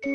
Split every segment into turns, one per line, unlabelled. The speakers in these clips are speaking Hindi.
सोचता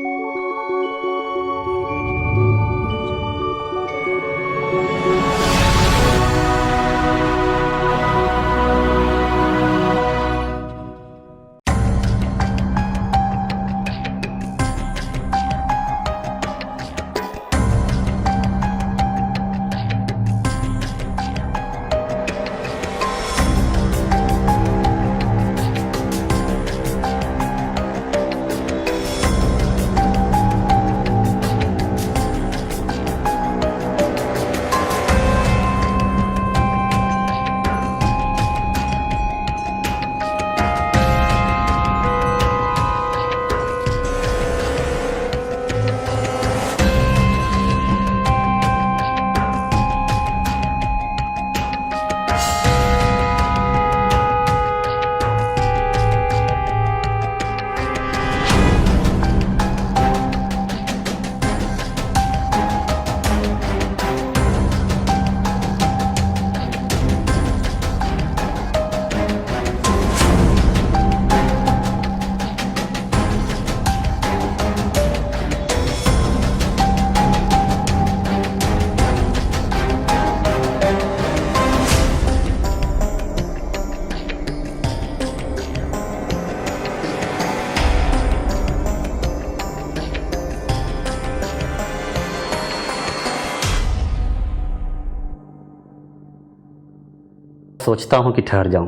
हूँ कि ठहर जाऊँ,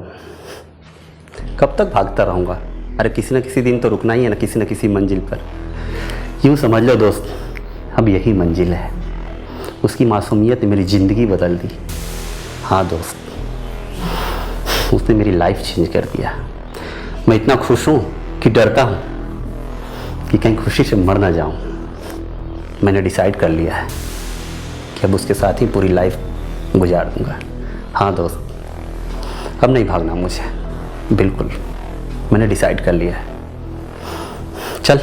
कब तक भागता रहूँगा। अरे किसी न किसी दिन तो रुकना ही है ना, किसी न किसी मंजिल पर। यूँ समझ लो दोस्त, अब यही मंजिल है। उसकी मासूमियत ने मेरी ज़िंदगी बदल दी। हाँ दोस्त, उसने मेरी लाइफ चेंज कर दिया। मैं इतना खुश हूँ कि डरता हूँ कि कहीं खुशी से मर ना जाऊँ। मैंने डिसाइड कर लिया है कि अब उसके साथ ही पूरी लाइफ गुजार दूँगा। हाँ दोस्त, अब नहीं भागना मुझे, बिल्कुल मैंने डिसाइड कर लिया है। चल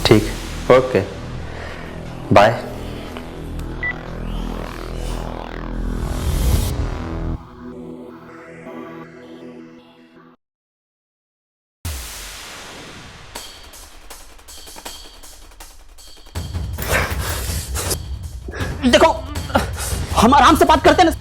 ठीक, ओके, बाय। देखो, हम आराम से बात करते हैं ना।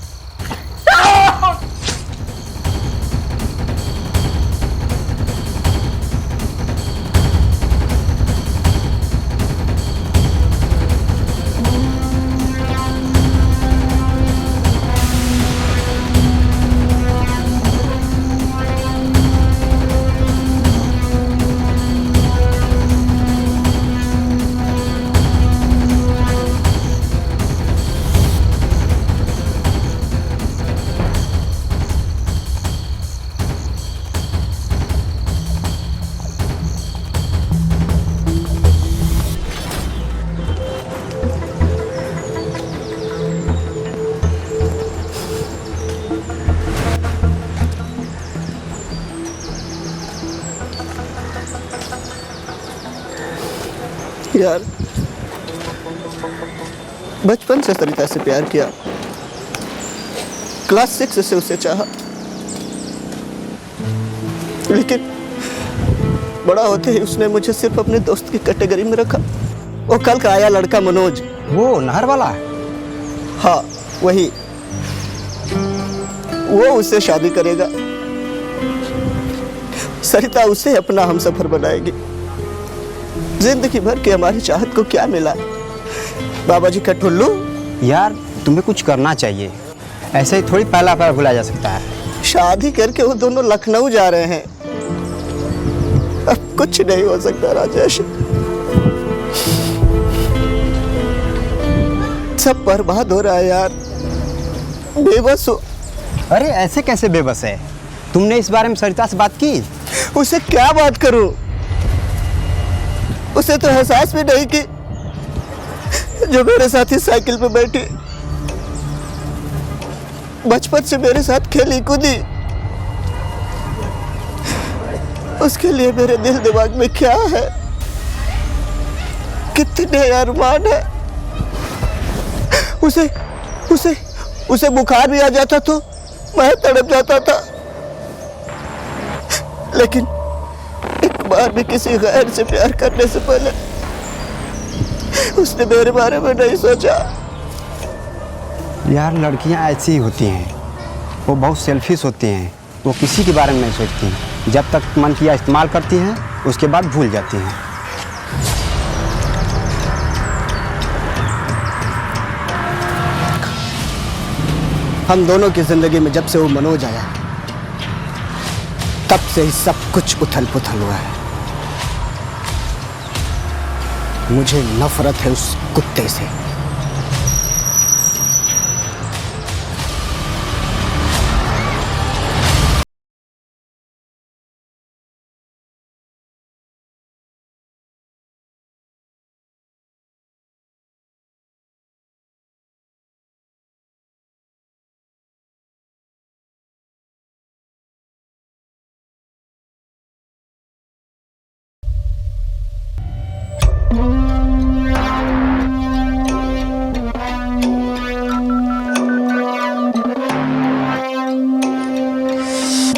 यार, बचपन से सरिता से प्यार किया, क्लास 6 से उसे चाहा, लेकिन बड़ा होते ही उसने मुझे सिर्फ अपने दोस्त की कैटेगरी में रखा। वो कल का आया लड़का मनोज,
वो नहर वाला?
हाँ वही, वो उससे शादी करेगा। सरिता उसे अपना हमसफर बनाएगी। जिंदगी भर की हमारी चाहत को क्या मिला? बाबा जी का ठुल्लू।
यार तुम्हें कुछ करना चाहिए, ऐसे ही थोड़ी पहला प्यार भुला जा सकता है।
शादी करके वो दोनों लखनऊ जा रहे हैं। अब कुछ नहीं हो सकता राजेश, सब बर्बाद हो रहा है यार, बेबस हो।
अरे ऐसे कैसे बेबस है? तुमने इस बारे में सरिता से बात की?
उसे क्या बात करूं? उसे तो एहसास भी नहीं कि जो मेरे साथ ही साइकिल पे बैठी, बचपन से मेरे साथ खेली कूदी, उसके लिए मेरे दिल दिमाग में क्या है, कितने अरमान है। उसे उसे उसे बुखार भी आ जाता तो मैं तड़प जाता था, लेकिन एक बार भी किसी गैर से प्यार करने से पहले उसने मेरे बारे में नहीं सोचा।
यार लड़कियां ऐसी ही होती हैं, वो बहुत सेल्फिश होती हैं, वो किसी के बारे में नहीं सोचती हैं। जब तक मन किया इस्तेमाल करती हैं, उसके बाद भूल जाती हैं।
हम दोनों की जिंदगी में जब से वो मनोज आया, तब से ही सब कुछ उथल पुथल हुआ है। मुझे नफरत है उस कुत्ते से।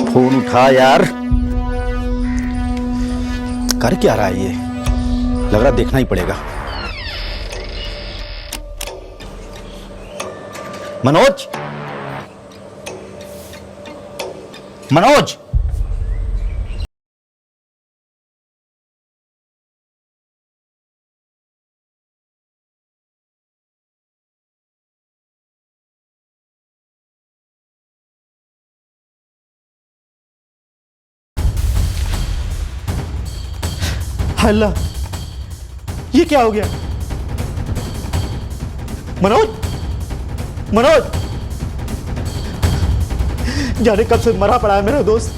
फोन उठा यार। कर क्या रहा है ये? लग रहा देखना ही पड़ेगा। मनोज, मनोज,
अल्लाह, ये क्या हो गया? मनोज, मनोज, जाने कब से मरा पड़ा है मेरा दोस्त।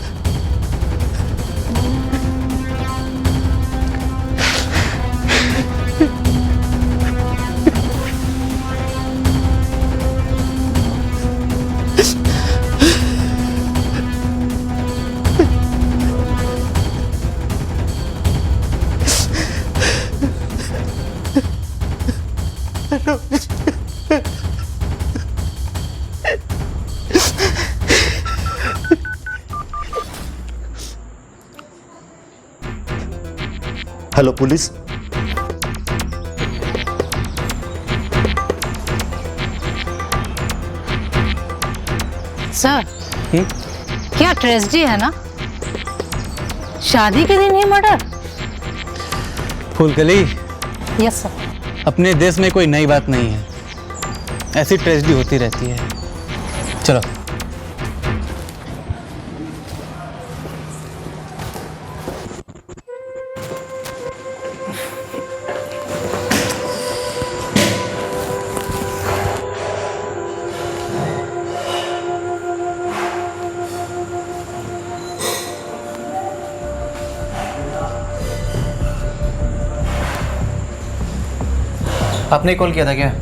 Hello police.
सर, क्या ट्रेजेडी है ना? शादी के दिन ही मर्डर।
Phoolkali,
yes sir.
अपने देश में कोई नई बात नहीं है, ऐसी ट्रेजेडी होती रहती है। चलो। आपने कॉल किया था क्या?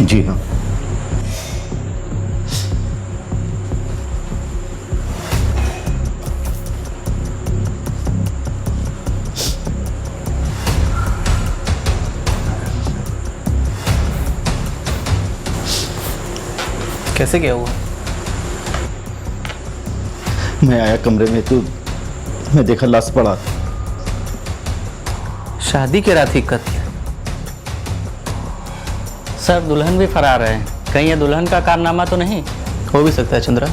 जी हाँ।
कैसे क्या हुआ?
मैं आया कमरे में तो मैं देखा लाश पड़ा।
शादी की रात ही कत्ल। सर, दुल्हन भी फरार है। कहीं ये दुल्हन का कारनामा तो नहीं?
हो भी सकता है चंद्रा,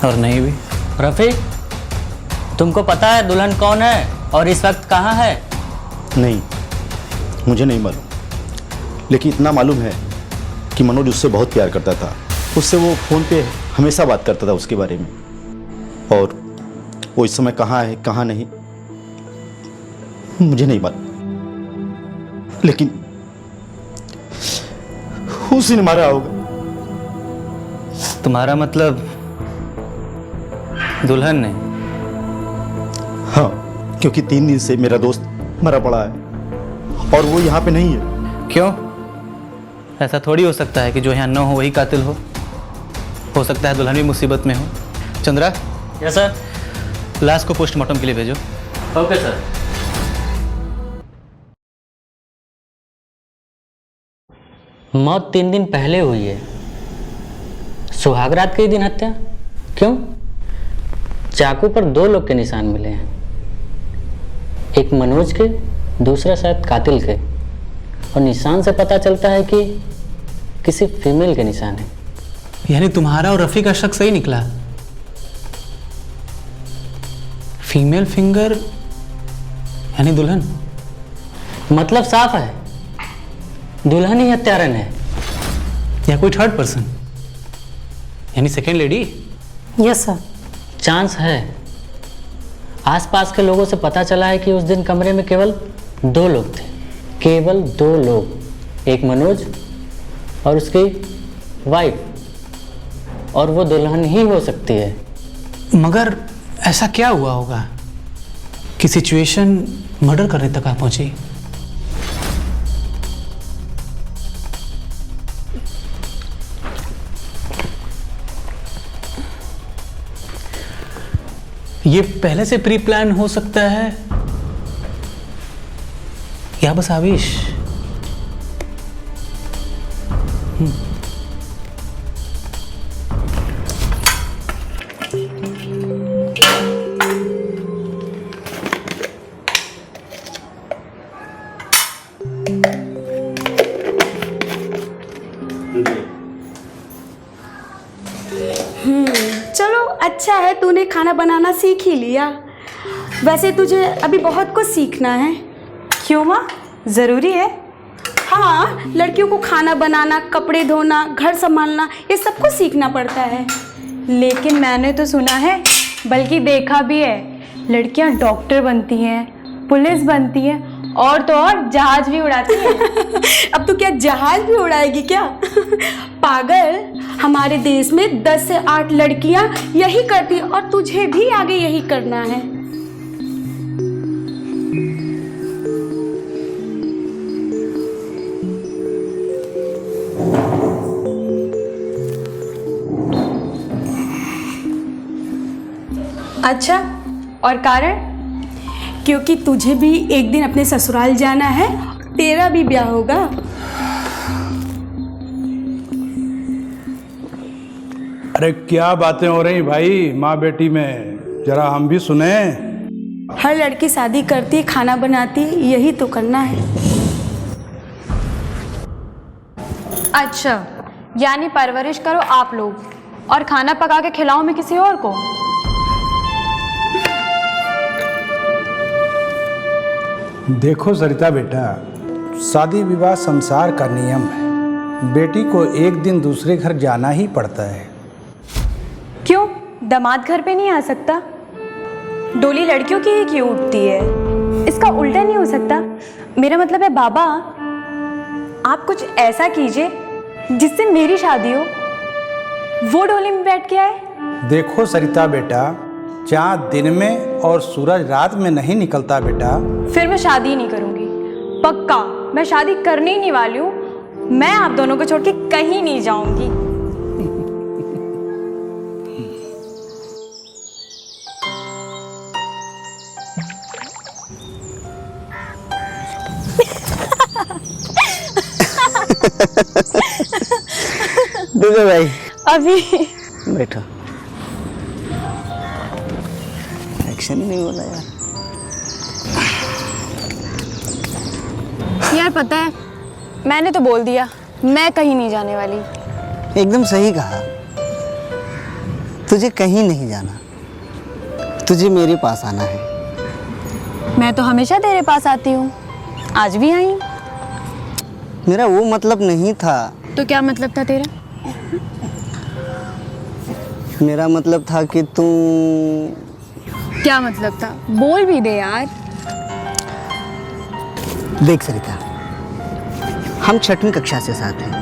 और नहीं भी।
रफी, तुमको पता है दुल्हन कौन है और इस वक्त कहाँ है?
नहीं, मुझे नहीं मालूम, लेकिन इतना मालूम है कि मनोज उससे बहुत प्यार करता था। उससे वो फ़ोन पे हमेशा बात करता था उसके बारे में, और वो इस समय कहाँ है कहाँ नहीं मुझे नहीं मालूम, लेकिन उसी ने मारा होगा।
तुम्हारा मतलब दुल्हन ने?
हाँ, क्योंकि 3 दिन से मेरा दोस्त मरा पड़ा है और वो यहाँ पे नहीं है।
क्यों? ऐसा थोड़ी हो सकता है कि जो यहाँ न हो वही कातिल हो सकता है दुल्हन भी मुसीबत में हो। चंद्रा।
Yes sir.
लाश को पोस्टमार्टम के लिए भेजो।
Okay sir. मौत 3 दिन पहले हुई है, सुहागरात के ही दिन हत्या। क्यों? चाकू पर 2 लोग के निशान मिले हैं, एक मनोज के
दूसरा शायद कातिल के, और निशान से पता चलता है कि किसी फीमेल के निशान है।
यानी तुम्हारा और रफ़ी का शक सही निकला। फीमेल फिंगर यानी दुल्हन।
मतलब साफ है, दुल्हन ही हत्यारन है।
या कोई थर्ड पर्सन यानी second lady.
Yes sir.
Chance है। आसपास के लोगों से पता चला है कि उस दिन कमरे में केवल 2 लोग थे, केवल 2 लोग, एक मनोज और उसकी वाइफ, और वो दुल्हन ही हो सकती है।
मगर ऐसा क्या हुआ होगा कि सिचुएशन मर्डर करने तक आ पहुंची? ये पहले से प्री प्लान हो सकता है या बस आवेश?
चलो अच्छा है तूने खाना बनाना सीख ही लिया। वैसे तुझे अभी बहुत कुछ सीखना है।
क्यों माँ, ज़रूरी है?
हाँ, लड़कियों को खाना बनाना, कपड़े धोना, घर संभालना, ये सब कुछ सीखना पड़ता है।
लेकिन मैंने तो सुना है, बल्कि देखा भी है, लड़कियां डॉक्टर बनती हैं, पुलिस बनती हैं, और तो और जहाज भी उड़ाती हैं।
अब तो क्या जहाज भी उड़ाएगी क्या? पागल, हमारे देश में 10 से 8 लड़कियां यही करती हैं और तुझे भी आगे यही करना है।
अच्छा, और कारण?
क्योंकि तुझे भी एक दिन अपने ससुराल जाना है, तेरा भी ब्याह होगा।
अरे क्या बातें हो रही भाई माँ बेटी में, जरा हम भी सुने।
हर लड़की शादी करती, खाना बनाती, यही तो करना है।
अच्छा, यानी परवरिश करो आप लोग और खाना पका के खिलाओ मैं किसी और को?
देखो सरिता बेटा, शादी विवाह संसार का नियम है। बेटी को एक दिन दूसरे घर जाना ही पड़ता है।
क्यों, दामाद घर पे नहीं आ सकता? डोली लड़कियों की ही क्यों उठती है? इसका उल्टा नहीं हो सकता? मेरा मतलब है बाबा, आप कुछ ऐसा कीजिए जिससे मेरी शादी हो, वो डोली में बैठ के आए।
देखो सरिता बेटा, चाँद दिन में और सूरज रात में नहीं निकलता बेटा।
फिर मैं शादी ही नहीं करूंगी, पक्का। मैं शादी करने ही नहीं वाली हूँ। मैं आप दोनों को छोड़ के कहीं नहीं जाऊंगी।
दुबे भाई
अभी
बैठो। एक्शन ही नहीं बोला यार।
यार पता है, मैंने तो बोल दिया मैं कहीं नहीं जाने वाली।
एकदम सही कहा, तुझे कहीं नहीं जाना, तुझे मेरे पास आना है।
मैं तो हमेशा तेरे पास आती हूँ, आज भी आई।
मेरा वो मतलब नहीं था।
तो क्या मतलब था तेरा?
मेरा मतलब था कि तू।
क्या मतलब था? बोल भी दे यार।
देख सरिता, हम 6वीं कक्षा से साथ हैं।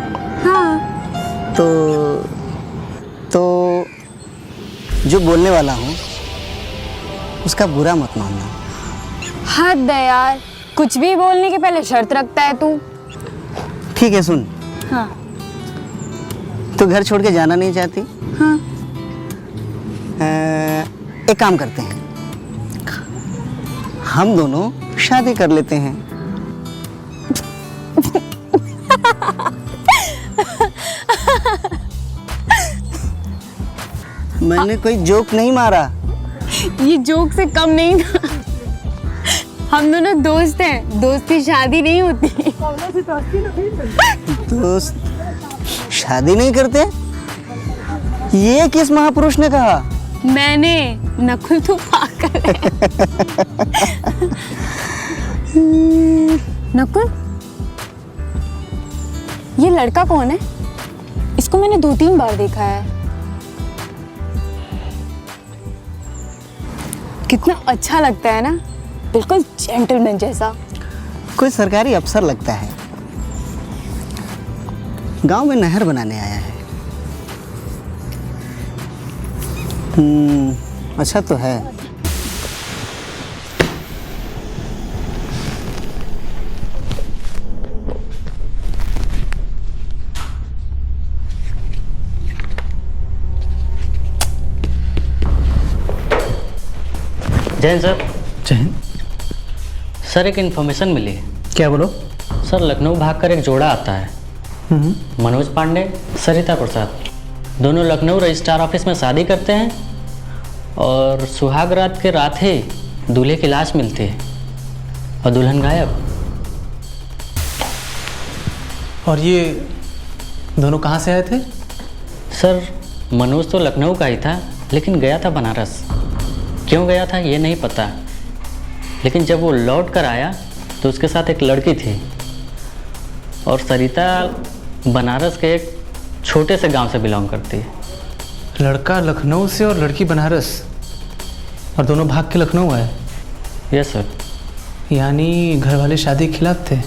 हाँ।
तो जो बोलने वाला हूँ उसका बुरा मत मानना।
हद है यार, कुछ भी बोलने के पहले शर्त रखता है तू।
ठीक है सुन।
हाँ।
तो घर छोड़ के जाना नहीं चाहती?
हाँ।
एक काम करते हैं, हम दोनों शादी कर लेते हैं। मैंने कोई जोक नहीं मारा।
ये जोक से कम नहीं था।
हम दोनों दोस्त हैं, दोस्त की शादी नहीं होती।
दोस्त शादी नहीं करते? ये किस महापुरुष ने कहा?
मैंने। नकुल तू पागल है। नकुल, ये लड़का कौन है? इसको मैंने 2-3 बार देखा है। कितना अच्छा लगता है ना, बिल्कुल जेंटलमैन जैसा।
कोई सरकारी अफसर लगता है, गांव में नहर बनाने आया है। अच्छा तो है।
जैन सर।
जैन,
सर एक इन्फॉर्मेशन मिली है।
क्या बोलो?
सर लखनऊ भागकर एक जोड़ा आता है, मनोज पांडे, सरिता प्रसाद। दोनों लखनऊ रजिस्ट्रार ऑफिस में शादी करते हैं और सुहाग रात के रात ही दूल्हे की लाश मिलती है और दुल्हन गायब।
और ये दोनों कहाँ से आए थे?
सर मनोज तो लखनऊ का ही था, लेकिन गया था बनारस। क्यों गया था ये नहीं पता, लेकिन जब वो लौट कर आया तो उसके साथ एक लड़की थी। और सरिता बनारस के एक छोटे से गांव से बिलोंग करती है।
लड़का लखनऊ से और लड़की बनारस, और दोनों भाग के लखनऊ आए।
Yes sir.
यानी घर वाले शादी के खिलाफ थे।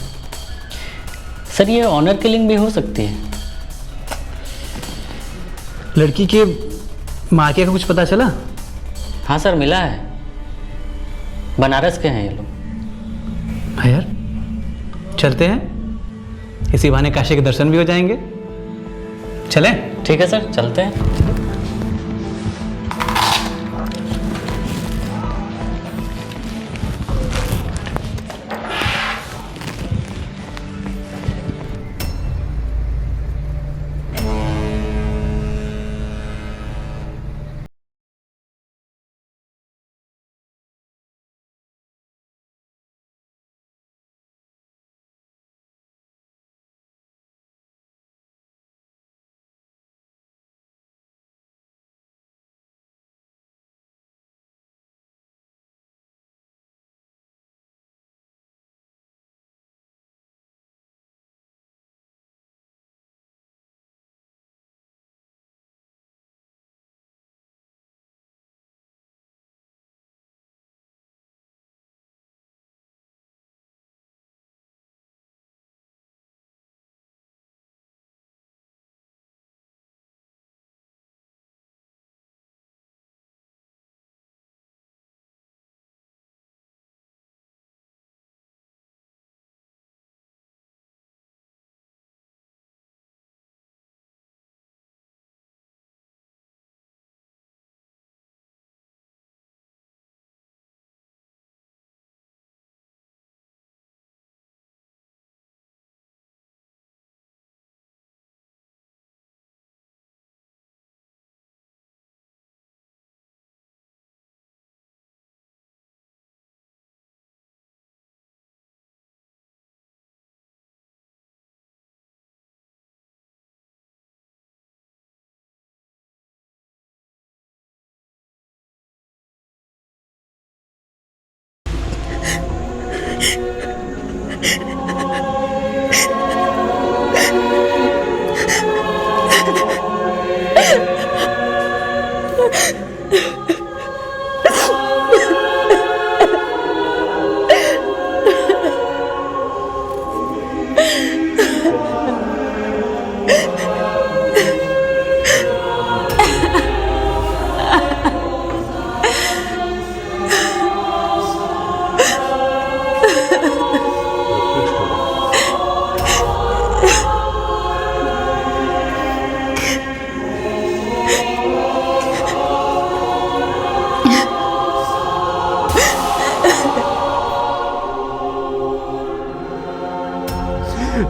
सर ये ऑनर किलिंग भी हो सकती है।
लड़की के मायके का कुछ पता चला?
हाँ सर, मिला है। बनारस के हैं ये लोग।
यार चलते हैं, इसी बहाने काशी के दर्शन भी हो जाएंगे। चलें?
ठीक है सर, चलते हैं।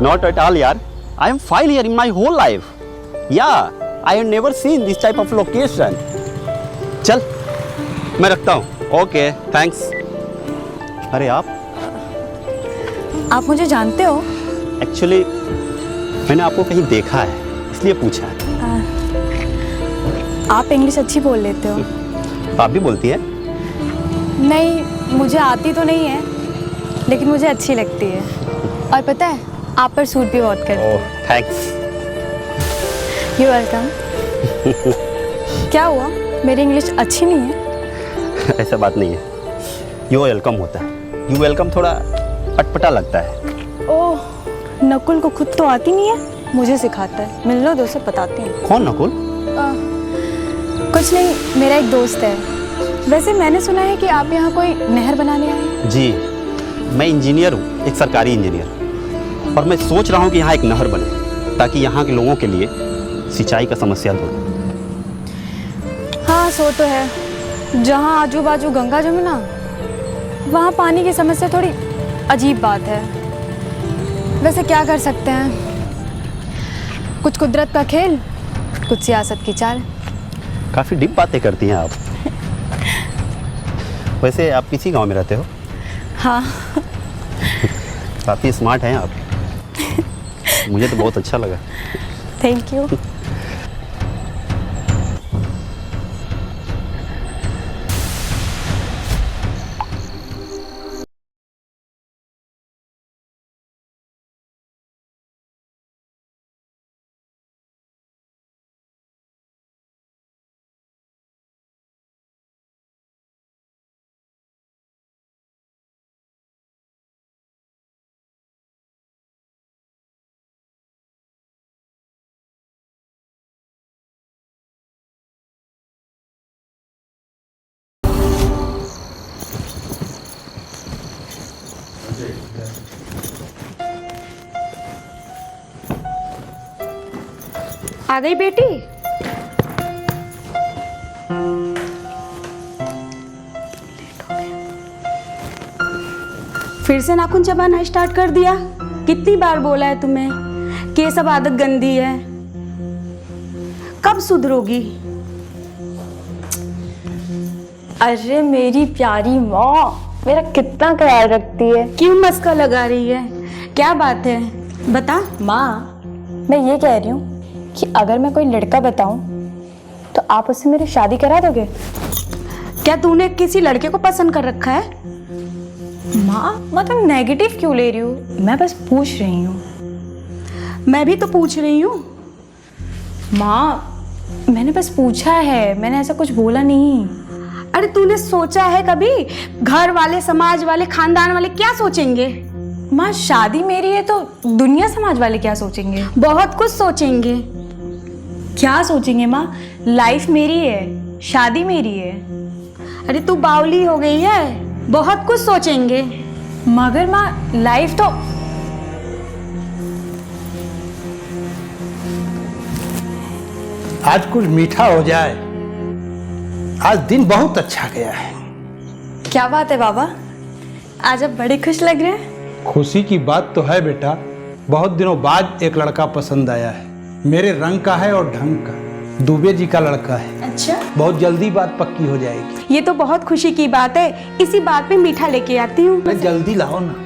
Not at all, yaar. I am fine here in my whole life. Yeah, I have never seen this type of location. चल, मैं रखता हूँ. Okay, thanks.
अरे आप
आप मुझे जानते हो?
एक्चुअली मैंने आपको कहीं देखा है, इसलिए पूछा है।
आप इंग्लिश अच्छी बोल लेते हो।
आप भी बोलती हैं?
नहीं, मुझे आती तो नहीं है, लेकिन मुझे अच्छी लगती है। और पता है, आप पर सूट भी बहुत करती है।
ओह थैंक्स।
You welcome. क्या हुआ, मेरी इंग्लिश अच्छी नहीं है?
ऐसा बात नहीं है, यू वेलकम होता है, यू वेलकम थोड़ा अटपटा लगता है।
ओह, नकुल को खुद तो आती नहीं है, मुझे सिखाता है। मिल लो, दो से बताती हूँ।
कौन नकुल?
कुछ नहीं, मेरा एक दोस्त है। वैसे मैंने सुना है कि आप यहाँ कोई नहर बनाने आए हैं।
जी, मैं इंजीनियर हूँ, एक सरकारी इंजीनियर, और मैं सोच रहा हूँ कि यहाँ एक नहर बने ताकि यहाँ के लोगों के लिए सिंचाई का समस्या दूर हो।
हाँ, सो तो है। जहाँ आजू बाजू गंगा जमे ना, वहाँ पानी की समस्या थोड़ी अजीब बात है। वैसे क्या कर सकते हैं, कुछ कुदरत का खेल, कुछ सियासत की चाल।
काफ़ी डीप बातें करती हैं आप। वैसे आप किसी गांव में रहते हो?
हाँ।
काफ़ी स्मार्ट हैं आप। मुझे तो बहुत अच्छा लगा।
Thank you.
आ गई बेटी? फिर से नाखून चबाना स्टार्ट कर दिया? कितनी बार बोला है तुम्हें कि ये सब आदत गंदी है? कब सुधरोगी?
अरे मेरी प्यारी माँ, मेरा कितना ख्याल रखती है।
क्यों मस्का लगा रही है? क्या बात है, बता।
माँ, मैं ये कह रही हूँ कि अगर मैं कोई लड़का बताऊं तो आप उससे मेरी शादी करा दोगे?
क्या तूने किसी लड़के को पसंद कर रखा है?
माँ, मतलब नेगेटिव क्यों ले रही हूँ? मैं बस पूछ रही हूँ।
मैं भी तो पूछ रही हूँ।
माँ, मैंने बस पूछा है, मैंने ऐसा कुछ बोला नहीं।
अरे तूने सोचा है कभी घर वाले, समाज वाले, खानदान वाले क्या सोचेंगे?
माँ, शादी मेरी है तो दुनिया समाज वाले क्या सोचेंगे?
बहुत कुछ सोचेंगे।
क्या सोचेंगे माँ? लाइफ मेरी है, शादी मेरी है।
अरे तू बावली हो गई है, बहुत कुछ सोचेंगे।
मगर माँ, लाइफ तो
आज कुछ मीठा हो जाए। आज दिन बहुत अच्छा गया है।
क्या बात है बाबा, आज आप बड़े खुश लग रहे हैं।
खुशी की बात तो है बेटा, बहुत दिनों बाद एक लड़का पसंद आया है। मेरे रंग का है और ढंग का, दुबे जी का लड़का है।
अच्छा,
बहुत जल्दी बात पक्की हो जाएगी।
ये तो बहुत खुशी की बात है। इसी बात पे मीठा लेके आती हूँ।
अरे जल्दी लाओ ना।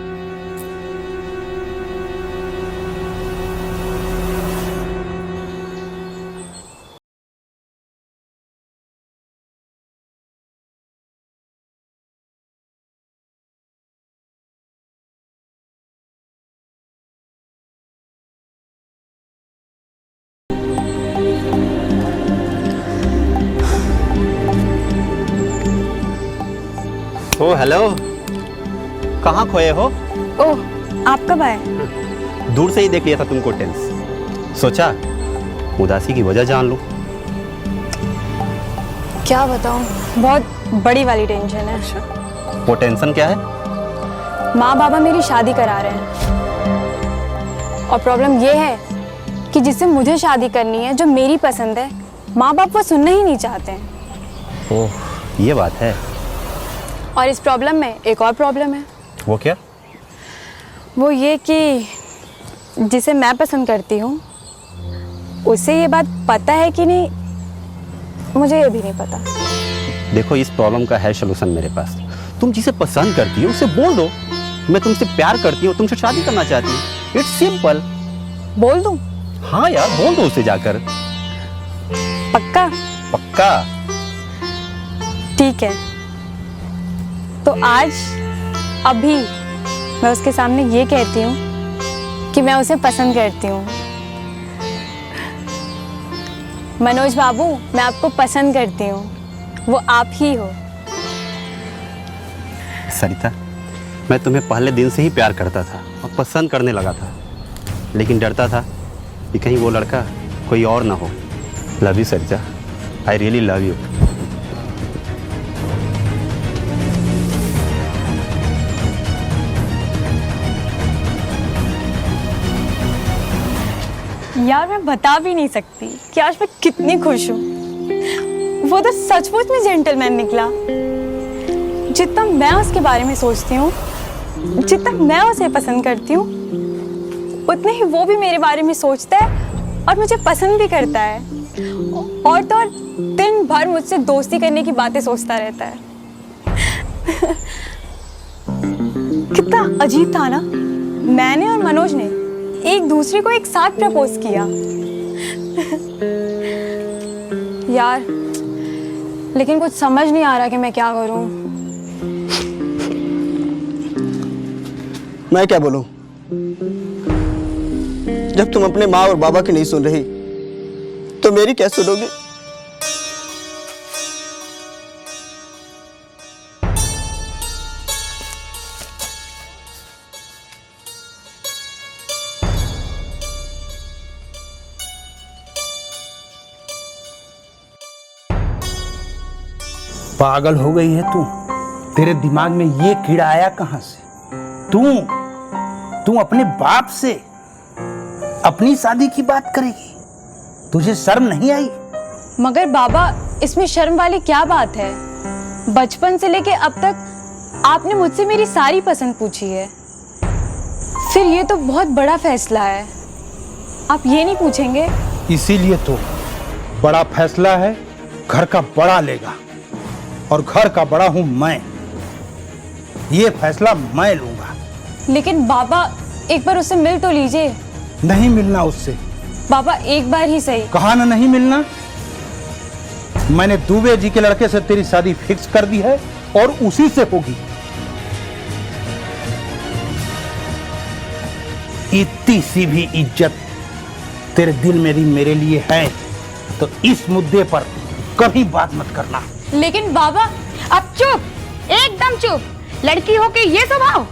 ओ हेलो, कहाँ खोए हो?
ओह, आप कब आए?
दूर से ही देख लिया था तुमको टेंस, सोचा उदासी की वजह जान लूं।
क्या बताऊं, बहुत बड़ी वाली टेंशन है।
वो टेंशन क्या है?
माँ बाबा मेरी शादी करा रहे हैं, और प्रॉब्लम ये है कि जिससे मुझे शादी करनी है, जो मेरी पसंद है, माँ बाप वो सुनना ही नहीं चाहते हैं।
ओह, ये बात है।
और इस प्रॉब्लम में एक और प्रॉब्लम है।
वो क्या?
वो ये कि जिसे मैं पसंद करती हूँ उसे ये बात पता है कि नहीं, मुझे ये भी नहीं पता।
देखो, इस प्रॉब्लम का है सलूशन मेरे पास। तुम जिसे पसंद करती हो उसे बोल दो, मैं तुमसे प्यार करती हूँ, तुमसे शादी करना चाहती हूँ। It's simple.
बोल दूं?
हाँ यार, बोल दो उसे जाकर।
पक्का?
पक्का।
ठीक है, तो आज अभी मैं उसके सामने ये कहती हूँ कि मैं उसे पसंद करती हूँ। मनोज बाबू, मैं आपको पसंद करती हूँ, वो आप ही हो।
सरिता, मैं तुम्हें पहले दिन से ही प्यार करता था और पसंद करने लगा था, लेकिन डरता था कि कहीं वो लड़का कोई और ना हो। Love you Sarita, I really love you.
यार मैं बता भी नहीं सकती कि आज मैं कितनी खुश हूँ। वो तो सचमुच में जेंटलमैन निकला। जितना मैं उसके बारे में सोचती हूँ, जितना मैं उसे पसंद करती हूँ, उतने ही वो भी मेरे बारे में सोचता है और मुझे पसंद भी करता है। और तो और दिन भर मुझसे दोस्ती करने की बातें सोचता रहता है। कितना अजीब था ना, मैंने और मनोज ने एक दूसरे को एक साथ प्रपोज किया। यार लेकिन कुछ समझ नहीं आ रहा कि मैं क्या करूं।
मैं क्या बोलूं? जब तुम अपने माँ और बाबा की नहीं सुन रही तो मेरी क्या सुनोगे?
पागल हो गई है तू? तेरे दिमाग में ये कीड़ा आया कहां से? तू अपने बाप से अपनी शादी की बात करेगी? तुझे शर्म नहीं आई?
मगर बाबा, इसमें शर्म वाली क्या बात है? बचपन से लेके अब तक आपने मुझसे मेरी सारी पसंद पूछी है, फिर ये तो बहुत बड़ा फैसला है, आप ये नहीं पूछेंगे?
इसीलिए तो बड़ा फैसला है, घर का बड़ा लेगा, और घर का बड़ा हूं मैं। ये फैसला मैं लूंगा।
लेकिन बाबा, एक बार उससे मिल तो लीजिए।
नहीं मिलना उससे।
बाबा एक बार ही सही।
कहा ना नहीं मिलना। मैंने दुबे जी के लड़के से तेरी शादी फिक्स कर दी है और उसी से होगी। इतनी सी भी इज्जत तेरे दिल में मेरे लिए है तो इस मुद्दे पर कभी बात मत करना।
लेकिन बाबा, अब चुप, एकदम चुप। लड़की होके ये स्वभाव?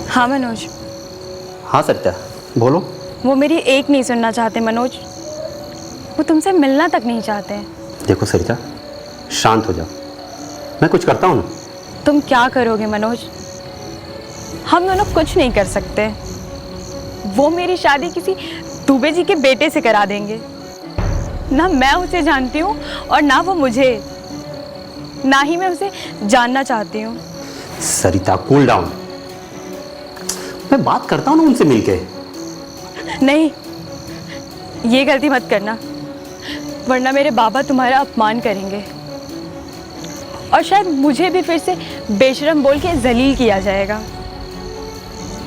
हाँ मनोज।
हाँ सरिता, बोलो।
वो मेरी एक नहीं सुनना चाहते मनोज, वो तुमसे मिलना तक नहीं चाहते।
देखो सरिता, शांत हो जाओ, मैं कुछ करता हूँ ना।
तुम क्या करोगे मनोज? हम दोनों कुछ नहीं कर सकते। वो मेरी शादी किसी दुबे जी के बेटे से करा देंगे। ना मैं उसे जानती हूँ और ना वो मुझे, ना ही मैं उसे जानना चाहती हूँ।
सरिता कूल डाउन, मैं बात करता हूँ ना उनसे मिलके।
नहीं, ये गलती मत करना, वरना मेरे बाबा तुम्हारा अपमान करेंगे और शायद मुझे भी फिर से बेशरम बोल के जलील किया जाएगा।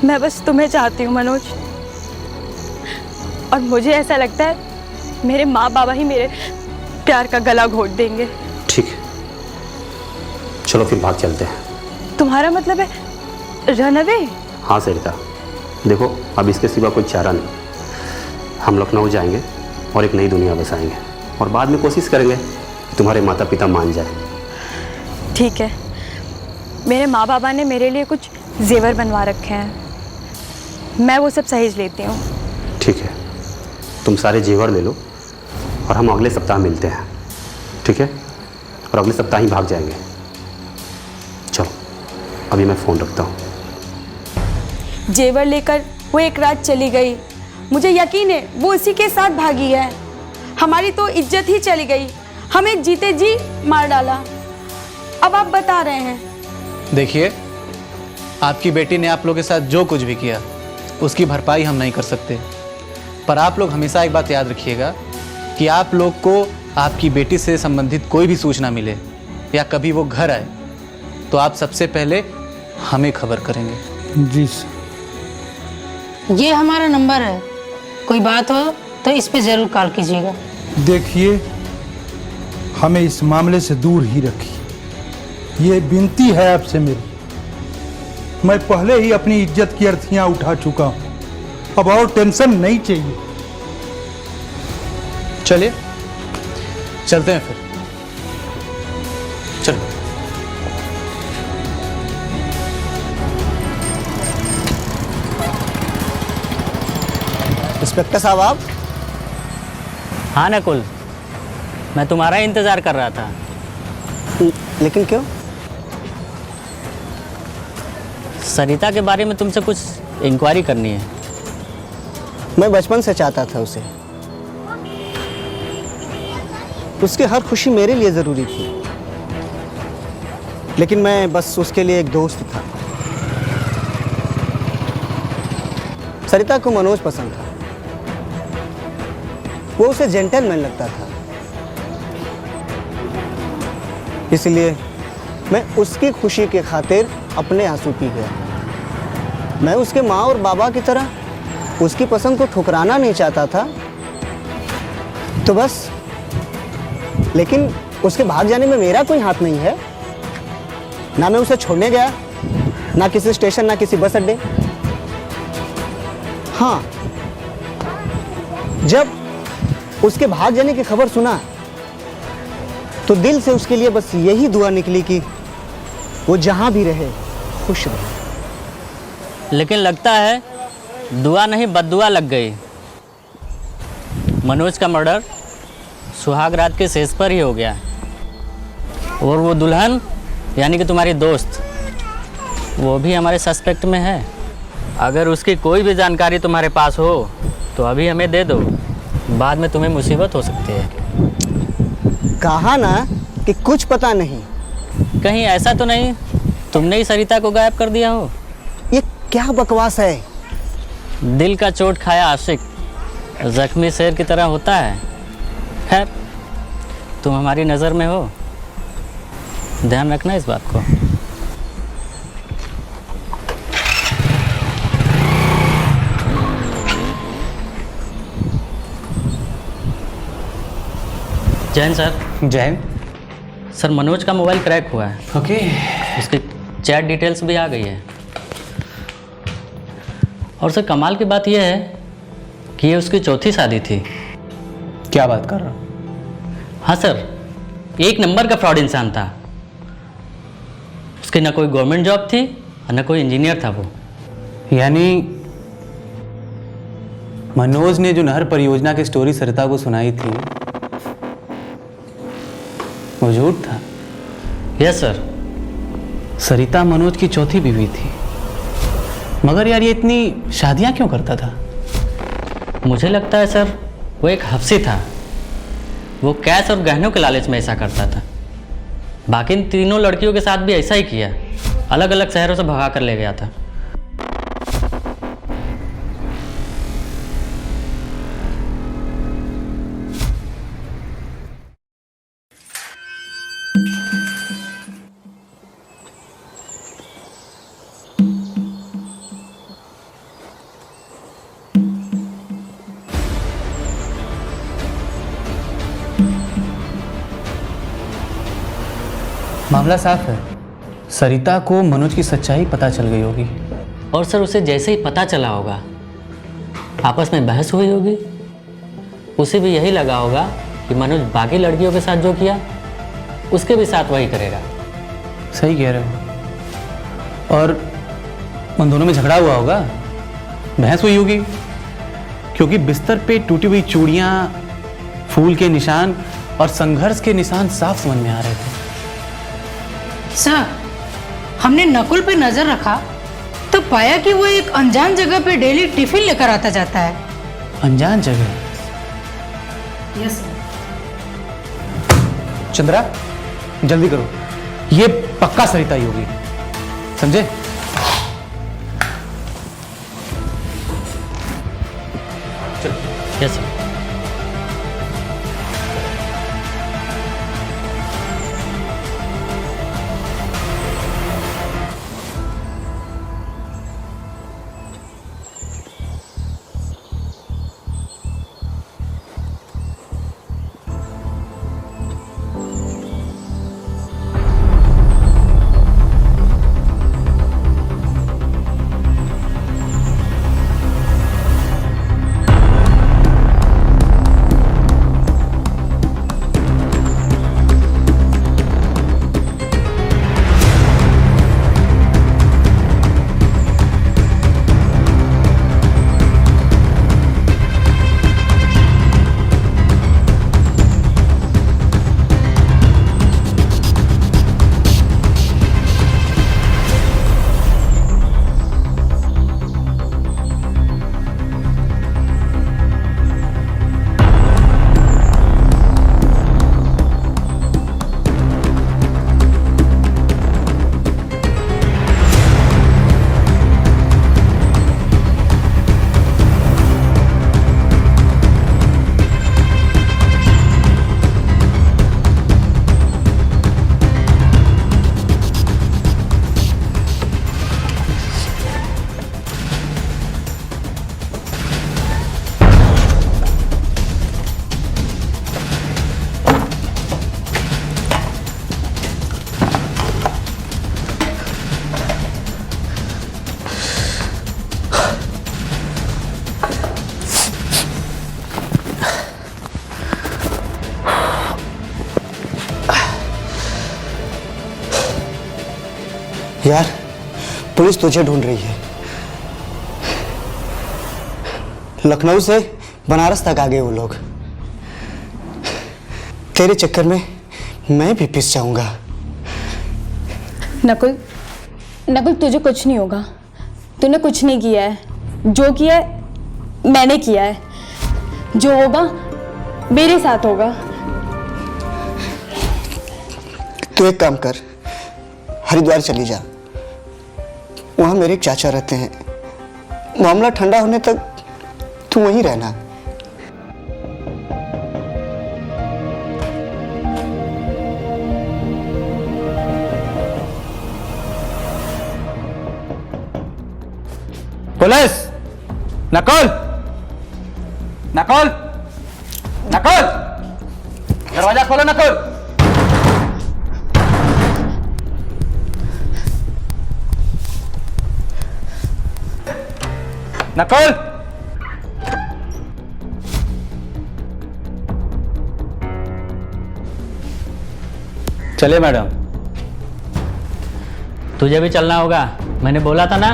मैं बस तुम्हें चाहती हूँ मनोज, और मुझे ऐसा लगता है मेरे माँ बाबा ही मेरे प्यार का गला घोट देंगे।
ठीक है, चलो फिर भाग चलते हैं।
तुम्हारा मतलब है रन अवे?
हाँ सरिता, देखो अब इसके सिवा कोई चारा नहीं। हम लखनऊ जाएंगे और एक नई दुनिया बसाएंगे और बाद में कोशिश करेंगे कि तुम्हारे माता पिता मान जाए।
ठीक है, मेरे माँ बाबा ने मेरे लिए कुछ जेवर बनवा रखे हैं, मैं वो सब सहेज लेती हूँ।
ठीक है, तुम सारे जेवर ले लो और हम अगले सप्ताह मिलते हैं, ठीक है? और अगले सप्ताह ही भाग जाएंगे। चलो अभी मैं फ़ोन रखता हूँ।
जेवर लेकर वो एक रात चली गई। मुझे यकीन है वो उसी के साथ भागी है। हमारी तो इज्जत ही चली गई। हमें जीते जी मार डाला। अब आप बता रहे हैं।
देखिए, आपकी बेटी ने आप लोगों के साथ जो कुछ भी किया उसकी भरपाई हम नहीं कर सकते, पर आप लोग हमेशा एक बात याद रखिएगा कि आप लोग को आपकी बेटी से संबंधित कोई भी सूचना मिले या कभी वो घर आए तो आप सबसे पहले हमें खबर करेंगे।
जी सर।
ये हमारा नंबर है, कोई बात हो तो इस पे जरूर कॉल कीजिएगा।
देखिए, हमें इस मामले से दूर ही रखिए, ये विनती है आपसे मेरी। मैं पहले ही अपनी इज्जत की अर्थियां उठा चुका हूं, अब और टेंशन नहीं चाहिए।
चलिए चलते हैं फिर। चलो।
इंस्पेक्टर साहब आप?
हाँ नकुल, मैं तुम्हारा इंतज़ार कर रहा था।
लेकिन क्यों?
सरिता के बारे में तुमसे कुछ इंक्वायरी करनी है।
मैं बचपन से चाहता था उसे, उसकी हर खुशी मेरे लिए ज़रूरी थी, लेकिन मैं बस उसके लिए एक दोस्त था। सरिता को मनोज पसंद था, वो उसे जेंटलमैन लगता था, इसलिए मैं उसकी खुशी के खातिर अपने आंसू पी गया। मैं उसके माँ और बाबा की तरह उसकी पसंद को ठुकराना नहीं चाहता था, तो बस। लेकिन उसके भाग जाने में मेरा कोई हाथ नहीं है। ना मैं उसे छोड़ने गया, ना किसी स्टेशन, ना किसी बस अड्डे। हाँ, जब उसके भाग जाने की खबर सुना तो दिल से उसके लिए बस यही दुआ निकली कि वो जहां भी रहे खुश रहे।
लेकिन लगता है दुआ नहीं बद्दुआ लग गई। मनोज का मर्डर सुहाग रात के शेष पर ही हो गया, और वो दुल्हन यानी कि तुम्हारी दोस्त, वो भी हमारे सस्पेक्ट में है। अगर उसकी कोई भी जानकारी तुम्हारे पास हो तो अभी हमें दे दो, बाद में तुम्हें मुसीबत हो सकती है।
कहा ना कि कुछ पता नहीं।
कहीं ऐसा तो नहीं तुमने ही सरिता को गायब कर दिया हो?
ये क्या बकवास है?
दिल का चोट खाया आशिक जख्मी शेर की तरह होता है। खैर, तुम हमारी नज़र में हो, ध्यान रखना इस बात को। जैन सर।
जैन
सर, मनोज का मोबाइल क्रैक हुआ है।
ओके।
उसकी चैट डिटेल्स भी आ गई है। और सर, कमाल की बात यह है कि ये उसकी चौथी शादी थी।
क्या बात कर रहा हो?
हाँ सर, एक नंबर का फ्रॉड इंसान था। उसकी ना कोई गवर्नमेंट जॉब थी और ना कोई इंजीनियर था वो।
यानी मनोज ने जो नहर परियोजना की स्टोरी सरिता को सुनाई थी वो झूठ था।
Yes sir.
सरिता मनोज की चौथी बीवी थी, मगर यार ये इतनी शादियां क्यों करता था?
मुझे लगता है सर वो एक हफ्सी था। वो कैश और गहनों के लालच में ऐसा करता था। बाकी इन तीनों लड़कियों के साथ भी ऐसा ही किया, अलग अलग शहरों से भगा कर ले गया था।
मामला साफ है, सरिता को मनोज की सच्चाई पता चल गई होगी।
और सर, उसे जैसे ही पता चला होगा, आपस में बहस हुई होगी, उसे भी यही लगा होगा कि मनोज बाकी लड़कियों के साथ जो किया उसके भी साथ वही करेगा।
सही कह रहे हो। और उन दोनों में झगड़ा हुआ होगा, बहस हुई होगी, क्योंकि बिस्तर पे टूटी हुई चूड़ियाँ, फूल के निशान और संघर्ष के निशान साफ समझ में आ रहे थे।
सर, हमने नकुल पे नजर रखा तो पाया कि वो एक अनजान जगह पे डेली टिफिन लेकर आता जाता है।
अनजान जगह?
Yes sir.
चंद्रा जल्दी करो, ये पक्का सरिता ही होगी, समझे?
Yes sir.
यार, पुलिस तुझे ढूंढ रही है। लखनऊ से बनारस तक आ गए वो लोग। तेरे चक्कर में मैं भी पिस जाऊंगा।
नकुल, नकुल तुझे कुछ नहीं होगा। तूने कुछ नहीं किया है। जो किया है मैंने किया है। जो होगा मेरे साथ होगा।
तू एक काम कर, हरिद्वार चली जा। वहां मेरे एक चाचा रहते हैं। मामला ठंडा होने तक तू वहीं रहना।
पुलिस! नकुल! नकुल! नकुल! दरवाजा खोलो नकुल! नकुल! चलिए मैडम।
तुझे भी चलना होगा। मैंने बोला था ना,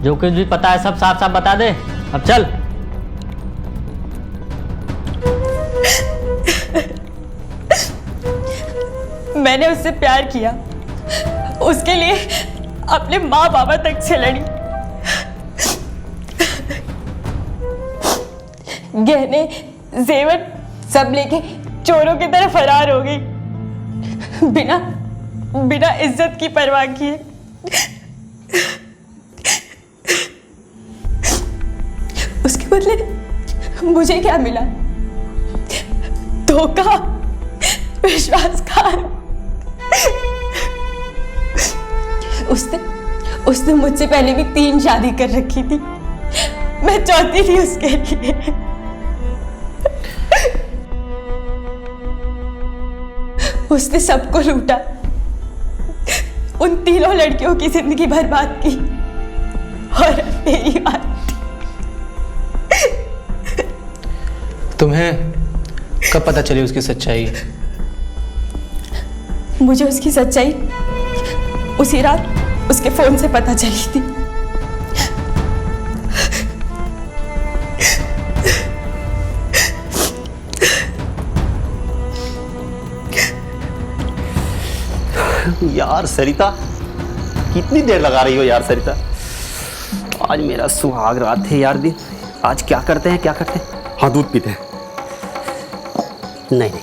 जो कुछ भी पता है सब साफ साफ बता दे। अब चल।
मैंने उससे प्यार किया। उसके लिए अपने माँ बाबा तक से लड़ी। गहने जेवर सब लेके चोरों की तरह फरार हो गई, बिना बिना इज्जत की परवाह किए। उसके बदले मुझे क्या मिला? धोखा, विश्वासघात। उसने मुझसे पहले भी 3 शादी कर रखी थी। मैं चाहती थी उसके लिए। उसने सबको लूटा, उन 3 लड़कियों की जिंदगी बर्बाद की, और मेरी बात।
तुम्हें कब पता चली उसकी सच्चाई?
मुझे उसकी सच्चाई उसी रात उसके फोन से पता चली थी।
यार सरिता, कितनी देर लगा रही हो यार सरिता? आज मेरा सुहाग रात है यार। दिन आज क्या करते हैं, क्या करते हैं?
हाँ, दूध पीते हैं।
नहीं,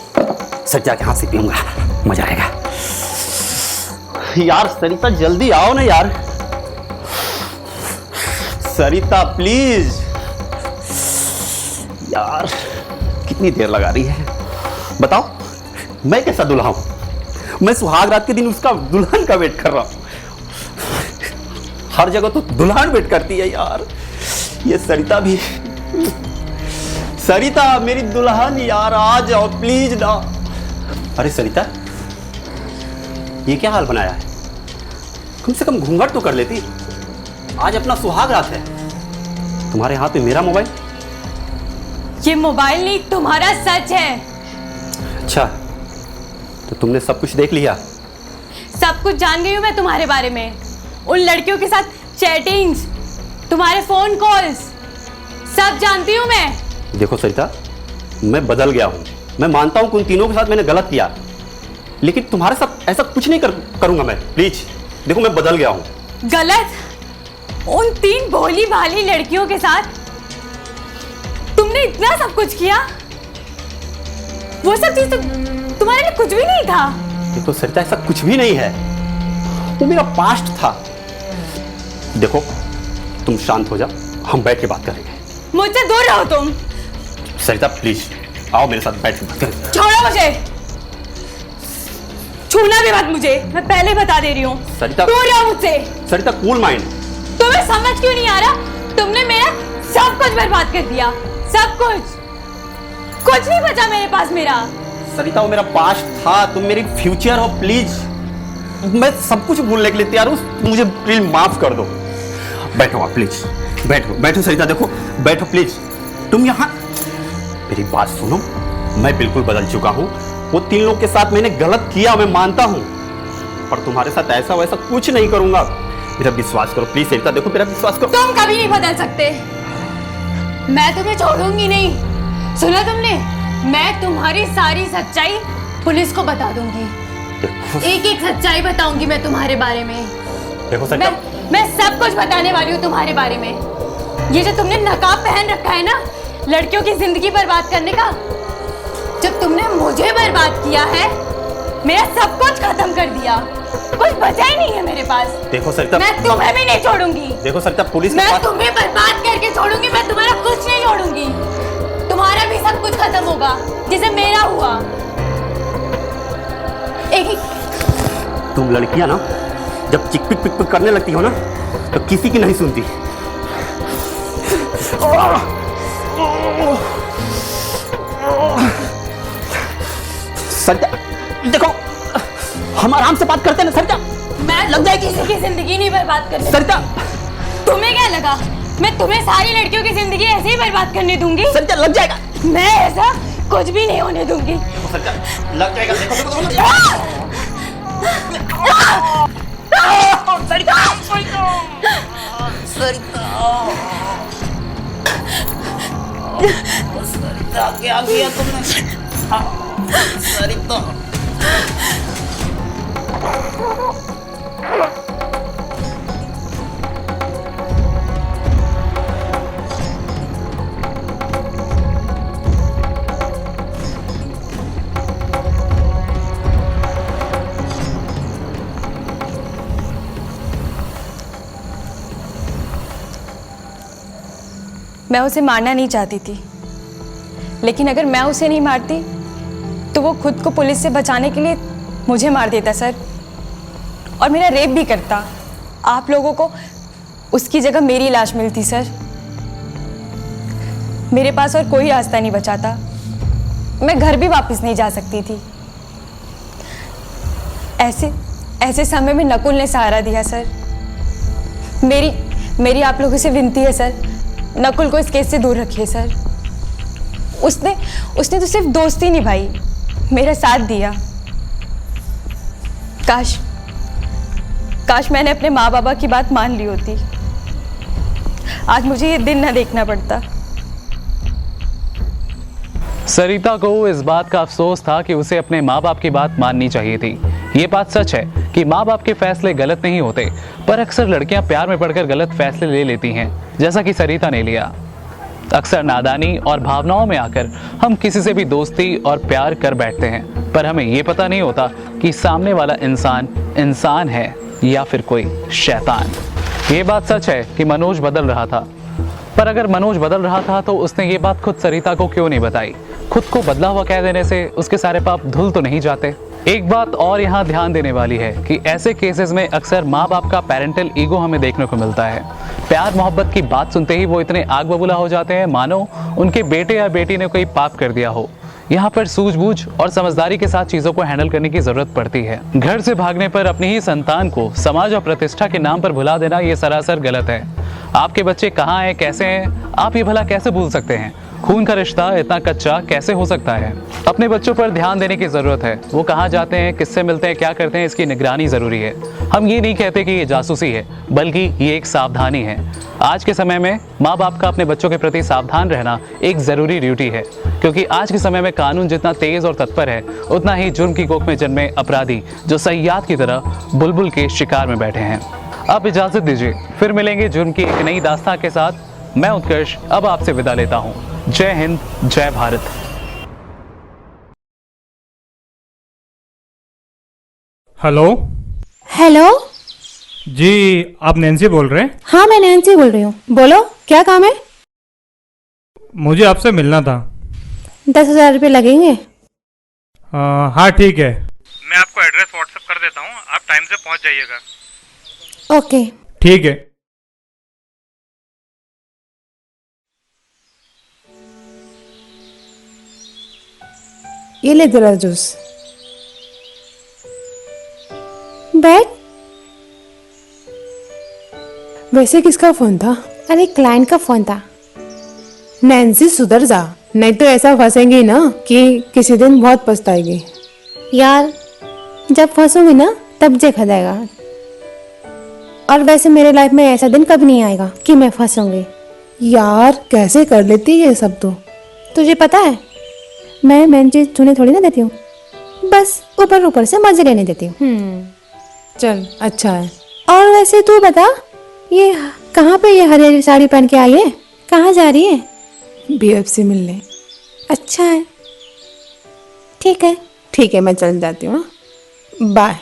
सच जाके हाथ से पीऊंगा। मजा आएगा। यार सरिता जल्दी आओ ना यार, सरिता प्लीज यार, कितनी देर लगा रही है बताओ। मैं कैसा दुल्हा हूं? मैं सुहाग रात के दिन उसका दुल्हन का वेट कर रहा हूं। हर जगह तो दुल्हन वेट करती है यार, ये सरिता भी। सरिता मेरी दुल्हन यार, आ जाओ प्लीज ना। अरे सरिता, ये क्या हाल बनाया है? कम से कम घूंघट तो कर लेती। आज अपना सुहाग रात है, तुम्हारे हाथ में मेरा मोबाइल।
ये मोबाइल नहीं, तुम्हारा सच है।
अच्छा, तो तुमने सब कुछ देख लिया?
सब कुछ जान गई हूँ मैं तुम्हारे बारे में, उन लड़कियों के साथ चैटिंग्स, तुम्हारे फोन कॉल्स, सब जानती हूँ मैं।
देखो सरिता, मैं बदल गया हूँ। मैं मानता हूँ कि उन तीनों के साथ मैंने गलत किया, लेकिन तुम्हारे साथ ऐसा कुछ नहीं करूंगा मैं। प्लीज देखो, मैं बदल गया हूँ।
गलत? उन 3 भोली भाली लड़कियों के साथ तुमने इतना सब कुछ किया? वो सब चीज तो तुम्हारे लिए कुछ भी नहीं था।
देखो सरिता, ऐसा कुछ भी नहीं है, वो मेरा पास्ट था। देखो तुम शांत हो जाओ, हम बैठ के बात करेंगे।
मुझसे दूर रहो तुम।
सरिता प्लीज आओ मेरे साथ, बैठ के बात करेंगे।
छोड़ो मुझे, छूना भी मत मुझे, मैं पहले बता दे रही हूँ।
सरिता,
दूर रहो मुझसे।
सरिता कूल माइंड।
तुम्हें समझ क्यों नहीं आ रहा? तुमने मेरा सब कुछ बर्बाद कर दिया, सब कुछ। कुछ नहीं बचा मेरे पास मेरा।
सरिता वो मेरा पास्ट था, तुम मेरी फ्यूचर हो। प्लीज मैं सब कुछ भूलने के लिए तैयार हूँ, मुझे प्लीज माफ कर दो। बैठो आप प्लीज, बैठो बैठो सरिता, देखो बैठो प्लीज। तुम यहाँ मेरी बात सुनो, मैं बिल्कुल बदल चुका हूँ। वो 3 लोग के साथ मैंने गलत किया, मैं मानता हूँ, पर तुम्हारे साथ ऐसा वैसा कुछ नहीं करूंगा। मेरा विश्वास करो प्लीज सरिता, देखो मेरा विश्वास करो।
तुम कभी नहीं बदल सकते, मैं तुम्हें छोड़ूंगी नहीं। सुना तुमने? मैं तुम्हारी सारी सच्चाई पुलिस को बता दूंगी। एक एक सच्चाई बताऊंगी मैं तुम्हारे बारे में।
देखो सरिता,
मैं सब कुछ बताने वाली हूँ तुम्हारे बारे में। ये जो तुमने नकाब पहन रखा है ना, लड़कियों की जिंदगी बर्बाद करने का, जब तुमने मुझे बर्बाद किया है, मेरा सब कुछ खत्म कर दिया, कुछ बचा ही नहीं है मेरे पास।
देखो सरिता,
मैं तुम्हें भी नहीं छोड़ूंगी।
देखो सरिता, पुलिस
मैं तुम्हें बर्बाद करके छोड़ूंगी, मैं तुम्हारा कुछ नहीं छोड़ूंगी। तुम्हारा भी सब कुछ खत्म होगा जैसे मेरा हुआ।
तुम लड़कियां ना जब चिक पिक पिक पिक करने लगती हो ना, तो किसी की नहीं सुनती। सरिता देखो, हम आराम से बात करते हैं ना सरिता।
मैं लग जाए किसी की जिंदगी नहीं बर्बाद करने।
सरिता,
तुम्हें क्या लगा मैं तुम्हें सारी लड़कियों की जिंदगी ऐसे ही बर्बाद करने दूंगी?
सरिता लग जाएगा।
मैं ऐसा कुछ भी नहीं होने दूंगी।
सरिता लग जाएगा, देखो देखो सरिता, सरिता क्या किया तुमने? सरिता
मैं उसे मारना नहीं चाहती थी, लेकिन अगर मैं उसे नहीं मारती तो वो खुद को पुलिस से बचाने के लिए मुझे मार देता सर, और मेरा रेप भी करता। आप लोगों को उसकी जगह मेरी लाश मिलती सर। मेरे पास और कोई रास्ता नहीं बचा था, मैं घर भी वापस नहीं जा सकती थी। ऐसे समय में नकुल ने सहारा दिया सर। मेरी आप लोगों से विनती है सर, नकुल को इस केस से दूर रखिए सर। उसने तो सिर्फ दोस्ती निभाई, मेरा साथ दिया। काश मैंने अपने माँ बाबा की बात मान ली होती, आज मुझे ये दिन ना देखना पड़ता।
सरिता को इस बात का अफसोस था कि उसे अपने माँ बाप की बात माननी चाहिए थी। ये बात सच है कि माँ बाप के फैसले गलत नहीं होते, पर अक्सर लड़कियां प्यार में पड़कर गलत फैसले ले लेती हैं, जैसा कि सरिता ने लिया। अक्सर नादानी और भावनाओं में आकर हम किसी से भी दोस्ती और प्यार कर बैठते हैं, पर हमें ये पता नहीं होता कि सामने वाला इंसान इंसान है या फिर कोई शैतान। ये बात सच है कि मनोज बदल रहा था, पर अगर मनोज बदल रहा था तो उसने ये बात खुद सरिता को क्यों नहीं बताई? खुद को बदला हुआ कह देने से उसके सारे पाप धुल तो नहीं जाते? एक बात और यहाँ ध्यान देने वाली है कि ऐसे केसेस में अक्सर माँ बाप का पेरेंटल ईगो हमें देखने को मिलता है। प्यार मोहब्बत की बात सुनते ही वो इतने आग बबूला हो जाते हैं मानो उनके बेटे या बेटी ने कोई पाप कर दिया हो। यहाँ पर सूझबूझ और समझदारी के साथ चीजों को हैंडल करने की जरूरत पड़ती है। घर से भागने पर अपनी ही संतान को समाज और प्रतिष्ठा के नाम पर भुला देना ये सरासर गलत है। आपके बच्चे कहाँ हैं, कैसे हैं, आप ये भला कैसे भूल सकते हैं? खून का रिश्ता इतना कच्चा कैसे हो सकता है? अपने बच्चों पर ध्यान देने की जरूरत है। वो कहाँ जाते हैं, किससे मिलते हैं, क्या करते हैं, इसकी निगरानी जरूरी है। हम ये नहीं कहते कि ये जासूसी है, बल्कि ये एक सावधानी है। आज के समय में माँ बाप का अपने बच्चों के प्रति सावधान रहना एक जरूरी ड्यूटी है, क्योंकि आज के समय में कानून जितना तेज और तत्पर है, उतना ही जुर्म की कोख में जन्मे अपराधी जो सयाद की तरह बुलबुल के शिकार में बैठे हैं। आप इजाजत दीजिए, फिर मिलेंगे जुर्म की एक नई दास्तां के साथ। मैं उत्कर्ष अब आपसे विदा लेता हूँ। जय हिंद, जय भारत।
हेलो।
हेलो।
जी आप नैन्सी बोल रहे हैं?
हाँ मैं नैन्सी बोल रही हूँ, बोलो क्या काम है?
मुझे आपसे मिलना था।
10,000 रुपये लगेंगे।
हाँ ठीक है, मैं आपको एड्रेस व्हाट्सएप कर देता हूँ, आप टाइम से पहुँच जाइएगा।
ओके
ठीक है।
ये ले तेरा जूस। बैठ।
वैसे किसका फोन था?
अरे क्लाइंट का फोन था।
नैन्सी सुधर जा, नहीं तो ऐसा फंसेंगी ना कि किसी दिन बहुत पछताएगी।
यार जब फंसूंगी ना तब देखा जाएगा। और वैसे मेरे लाइफ में ऐसा दिन कभी नहीं आएगा कि मैं फंसूंगी।
यार कैसे कर लेती है ये सब तो?
तुझे पता है मैं मेन चीज छूने थोड़ी ना देती हूँ, बस ऊपर ऊपर से मजे लेने देती हूँ।
चल अच्छा है।
और वैसे तू बता, ये कहाँ पे ये हरी हरी साड़ी पहन के आई है? कहाँ जा रही है?
बीएफ से मिलने।
अच्छा है, ठीक है।
ठीक है मैं चल जाती हूँ, बाय।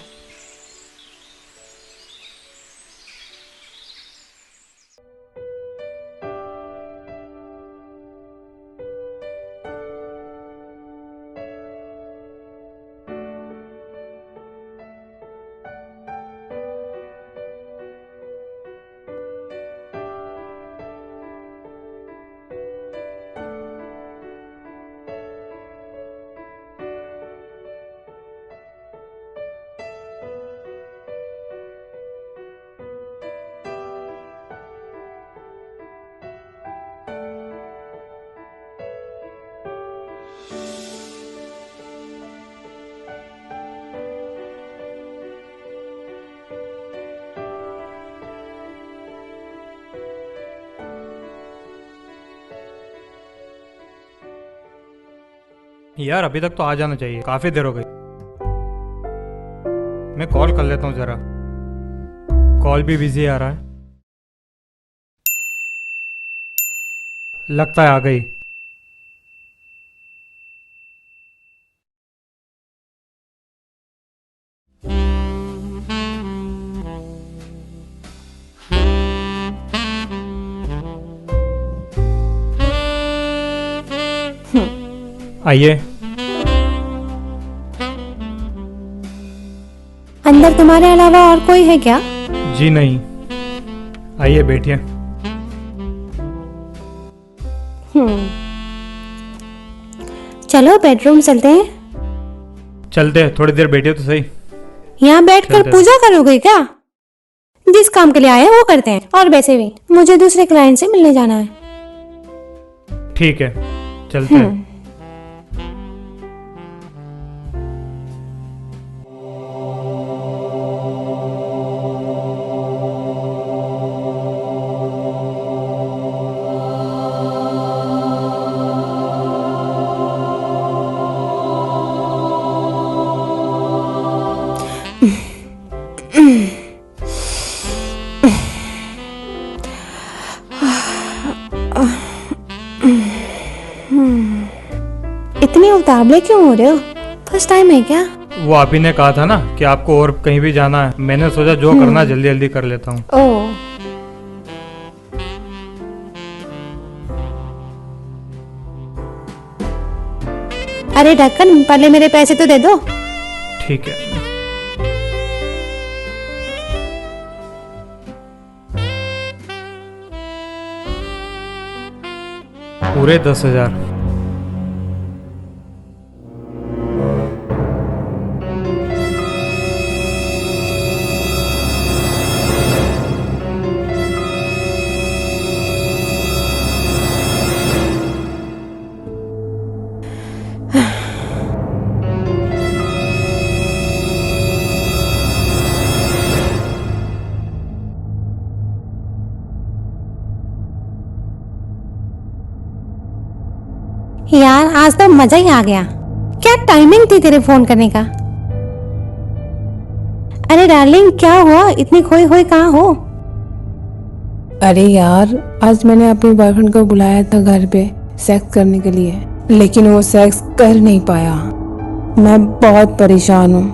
यार अभी तक तो आ जाना चाहिए, काफी देर हो गई। मैं कॉल कर लेता हूँ जरा, कॉल भी बिजी आ रहा है। लगता है आ गई। आइए।
अंदर तुम्हारे अलावा और कोई है क्या?
जी नहीं, आइए बैठिए।
चलो बेडरूम चलते हैं।
चलते हैं, थोड़ी देर बैठिए तो सही।
यहाँ बैठकर
चलते हैं।
पूजा करोगे क्या? जिस काम के लिए आए हैं वो करते हैं। और वैसे भी मुझे दूसरे क्लाइंट से मिलने जाना है।
ठीक है चलते हैं।
उतावले क्यों हो रहे हो? फर्स्ट टाइम है क्या?
वो आप ही ने कहा था ना कि आपको और कहीं भी जाना है, मैंने सोचा जो करना जल्दी जल्दी कर लेता हूँ।
ओह, अरे ढक्कन, पहले मेरे पैसे तो दे दो।
ठीक है। पूरे 10,000।
यार आज तो मजा ही आ गया। क्या टाइमिंग थी तेरे फोन करने का? अरे डार्लिंग, क्या हुआ? इतनी खोई खोई कहाँ हो?
अरे यार, आज मैंने अपने बॉयफ्रेंड को बुलाया था घर पे सेक्स करने के लिए, लेकिन वो सेक्स कर नहीं पाया। मैं बहुत परेशान हूँ।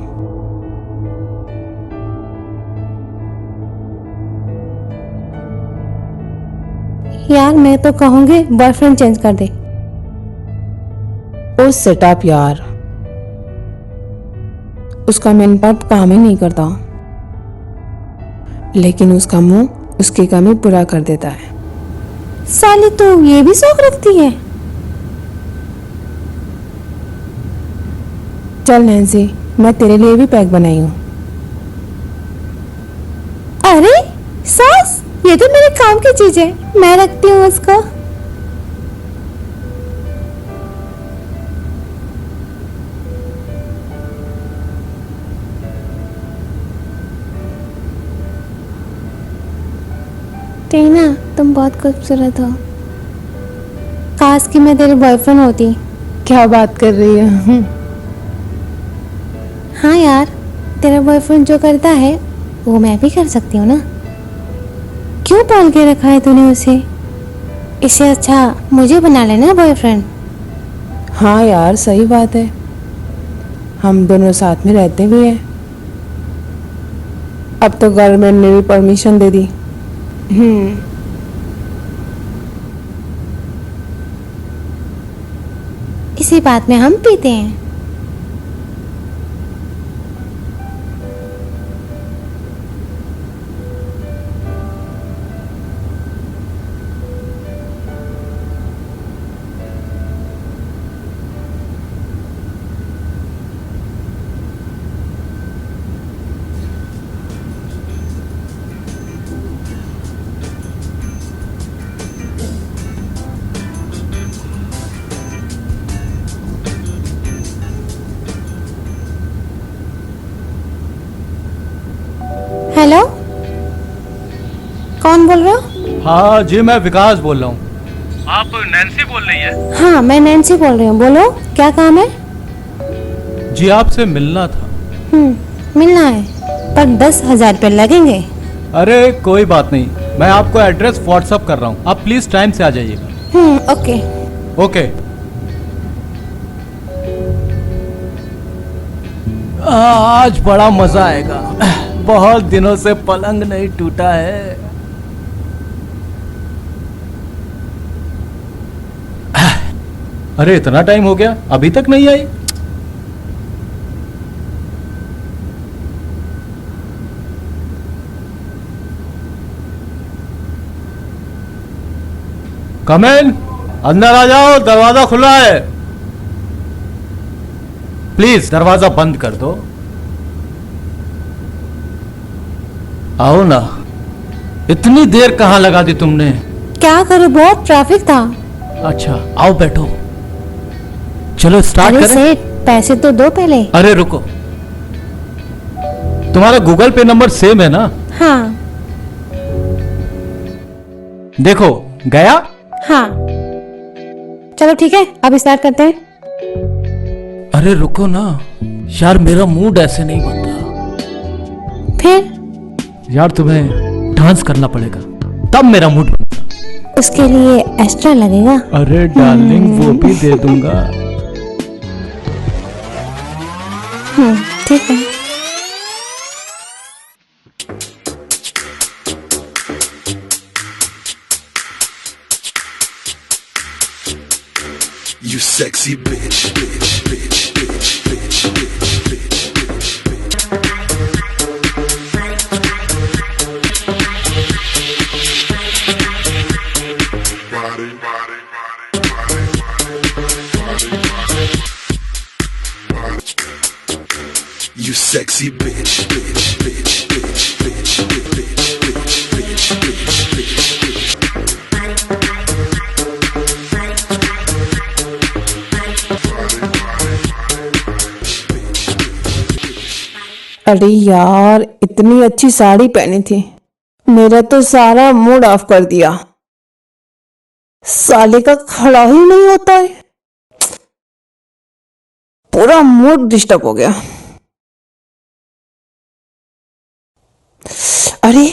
यार मैं तो कहूँगी बॉयफ्रेंड चेंज कर दे।
ओ सेटअप यार, उसका मेन पार्ट काम ही नहीं करता, लेकिन उसका मुंह उसकी कमी पूरा कर देता है।
साली तू ये भी शौक रखती है?
चल नैन्सी, मैं तेरे लिए भी पैक बनाई हूँ।
अरे सास, ये तो मेरे काम की चीज है, मैं रखती हूँ उसको। टीना, तुम बहुत खूबसूरत हो। काश कि मैं तेरे बॉयफ्रेंड होती।
क्या बात कर रही है?
हाँ यार, तेरा बॉयफ्रेंड जो करता है वो मैं भी कर सकती हूँ ना। क्यों पाल के रखा है तूने उसे? इससे अच्छा मुझे बना लेना बॉयफ्रेंड।
हाँ यार, सही बात है, हम दोनों साथ में रहते भी हैं। अब तो गवर्नमेंट ने भी परमिशन दे दी।
इसी बात में हम पीते हैं। हेलो, कौन बोल रहे हो?
हाँ जी, मैं विकास बोल रहा हूँ। आप नैन्सी बोल रही है?
हाँ, मैं नैन्सी बोल रही हूँ। बोलो, क्या काम है?
जी, आपसे मिलना था।
मिलना है, पर 10,000 रुपये लगेंगे।
अरे कोई बात नहीं, मैं आपको एड्रेस व्हाट्सअप कर रहा हूँ, आप प्लीज टाइम से आ जाइएगा।
ओके।
ओके। आज बड़ा मजा आएगा, बहुत दिनों से पलंग नहीं टूटा है। अरे इतना टाइम हो गया, अभी तक नहीं आई? कम इन, अंदर आ जाओ, दरवाजा खुला है। प्लीज दरवाजा बंद कर दो। आओ ना, इतनी देर कहाँ लगा दी तुमने?
क्या करूँ, बहुत ट्रैफिक था।
अच्छा, आओ बैठो। चलो स्टार्ट
अरे
करें।
सेठ, पैसे तो दो पहले।
अरे रुको, तुम्हारा गूगल पे नंबर सेम है ना?
हाँ।
देखो, गया?
हाँ, चलो ठीक है, अब स्टार्ट करते हैं।
अरे रुको ना यार, मेरा मूड ऐसे नहीं बनता।
फिर?
यार तुम्हें डांस करना पड़ेगा, तब मेरा मूड बनता।
उसके लिए एक्स्ट्रा लगेगा?
अरे डार्लिंग, वो भी दे दूंगा।
ठीक है।
You sexy bitch, bitch, bitch, bitch, bitch, bitch, bitch, You sexy bitch, bitch, bitch, bitch, bitch, bitch, bitch, bitch, bitch,
अरे यार, इतनी अच्छी साड़ी पहनी थी, मेरा तो सारा मूड ऑफ कर दिया। साले का खड़ा ही नहीं होता है, पूरा मूड डिस्टर्ब हो गया। अरे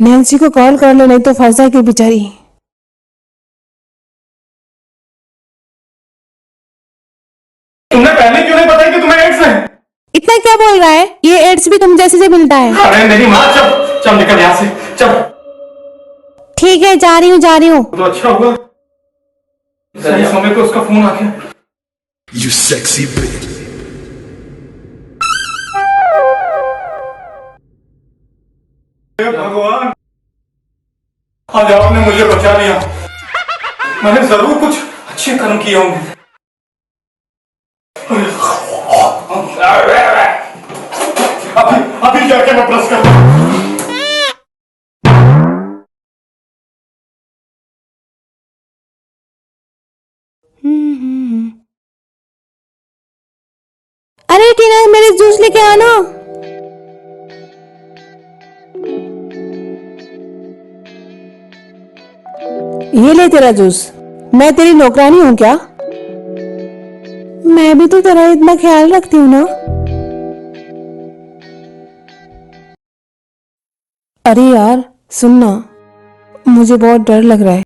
नैन्सी को कॉल कर लो, नहीं तो फंस जाएगी बेचारी।
तुमने पहले क्यों नहीं बताया कि तुम्हें एड्स है?
इतना क्या बोल रहा है? ये एड्स भी तुम जैसे से मिलता है।
अरे मेरी माँ, चल चल निकल यहाँ से, चल।
ठीक है, जा रही हूँ जा रही हूँ।
तो अच्छा हुआ सही समय पे उसका फोन आ गया।
You sexy bitch.
भगवान, आज आपने मुझे बचा लिया। मैंने जरूर कुछ अच्छे कर्म किए होंगे। अभी जाके मैं प्रेस करता हूँ।
अरे टीना, मेरे जूस लेके आना।
ये ले तेरा जूस। मैं तेरी नौकरानी हूँ क्या?
मैं भी तो तेरा इतना ख्याल रखती हूँ ना।
अरे यार सुनना, मुझे बहुत डर लग रहा है।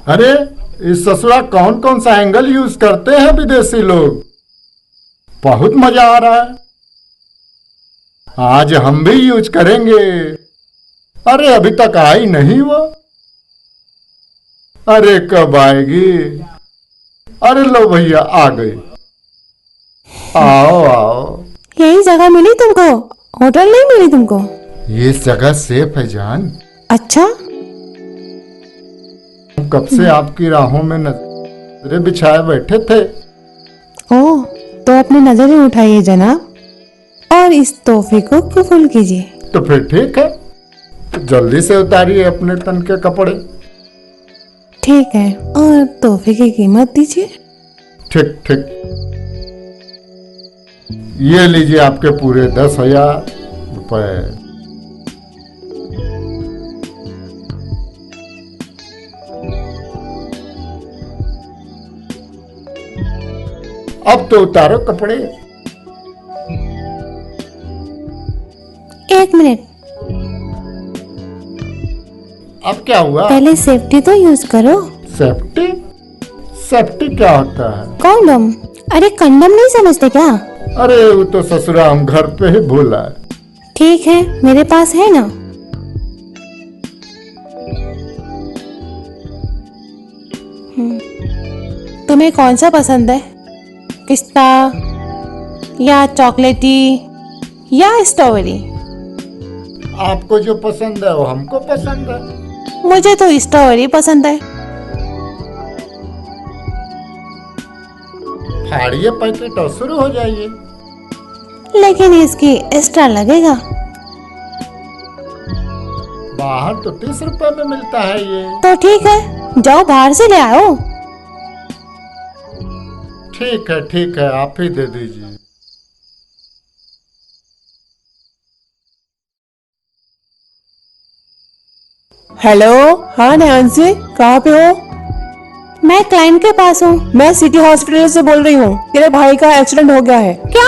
अरे इस ससुरा कौन कौन सा एंगल यूज करते हैं विदेशी लोग, बहुत मजा आ रहा है। आज हम भी यूज करेंगे। अरे अभी तक आई नहीं वो। अरे कब आएगी? अरे लो भैया आ गई। आओ आओ।
यही जगह मिली तुमको? होटल नहीं मिली तुमको?
ये जगह सेफ है जान।
अच्छा,
कब से आपकी राहों में नजरें बिछाए बैठे थे।
ओह, तो अपनी नजरें उठाइए जनाब, और इस तोहफे को कबूल कीजिए।
तो फिर ठीक है, तो जल्दी से उतारिए अपने तन के कपड़े।
ठीक है, और तोहफे की कीमत दीजिए।
ठीक ठीक, ये लीजिए आपके पूरे 10,000 रुपए। अब तो उतारो कपड़े।
एक मिनट,
अब क्या हुआ?
पहले सेफ्टी तो यूज करो।
सेफ्टी? सेफ्टी क्या होता है?
कॉन्डम। अरे कंडम नहीं समझते क्या?
अरे वो तो ससुरा हम घर पे ही भूला है।
ठीक है, मेरे पास है ना। तुम्हें कौन सा पसंद है? पिस्ता या चॉकलेटी या स्ट्रॉबेरी?
आपको जो पसंद है वो हमको पसंद है।
मुझे तो स्ट्रॉबेरी पसंद है।
फाड़िए पैकेट और शुरू हो जाइए।
लेकिन इसकी एक्स्ट्रा लगेगा।
बाहर तो 30 रुपए में मिलता है ये।
तो ठीक है, जाओ बाहर से ले आओ।
ठीक है, आप ही दे दीजिए।
हेलो, हाँ नैन्सी, कहाँ पे हो?
मैं क्लाइंट के पास हूँ।
मैं सिटी हॉस्पिटल से बोल रही हूँ। तेरे भाई का एक्सीडेंट हो गया है।
क्या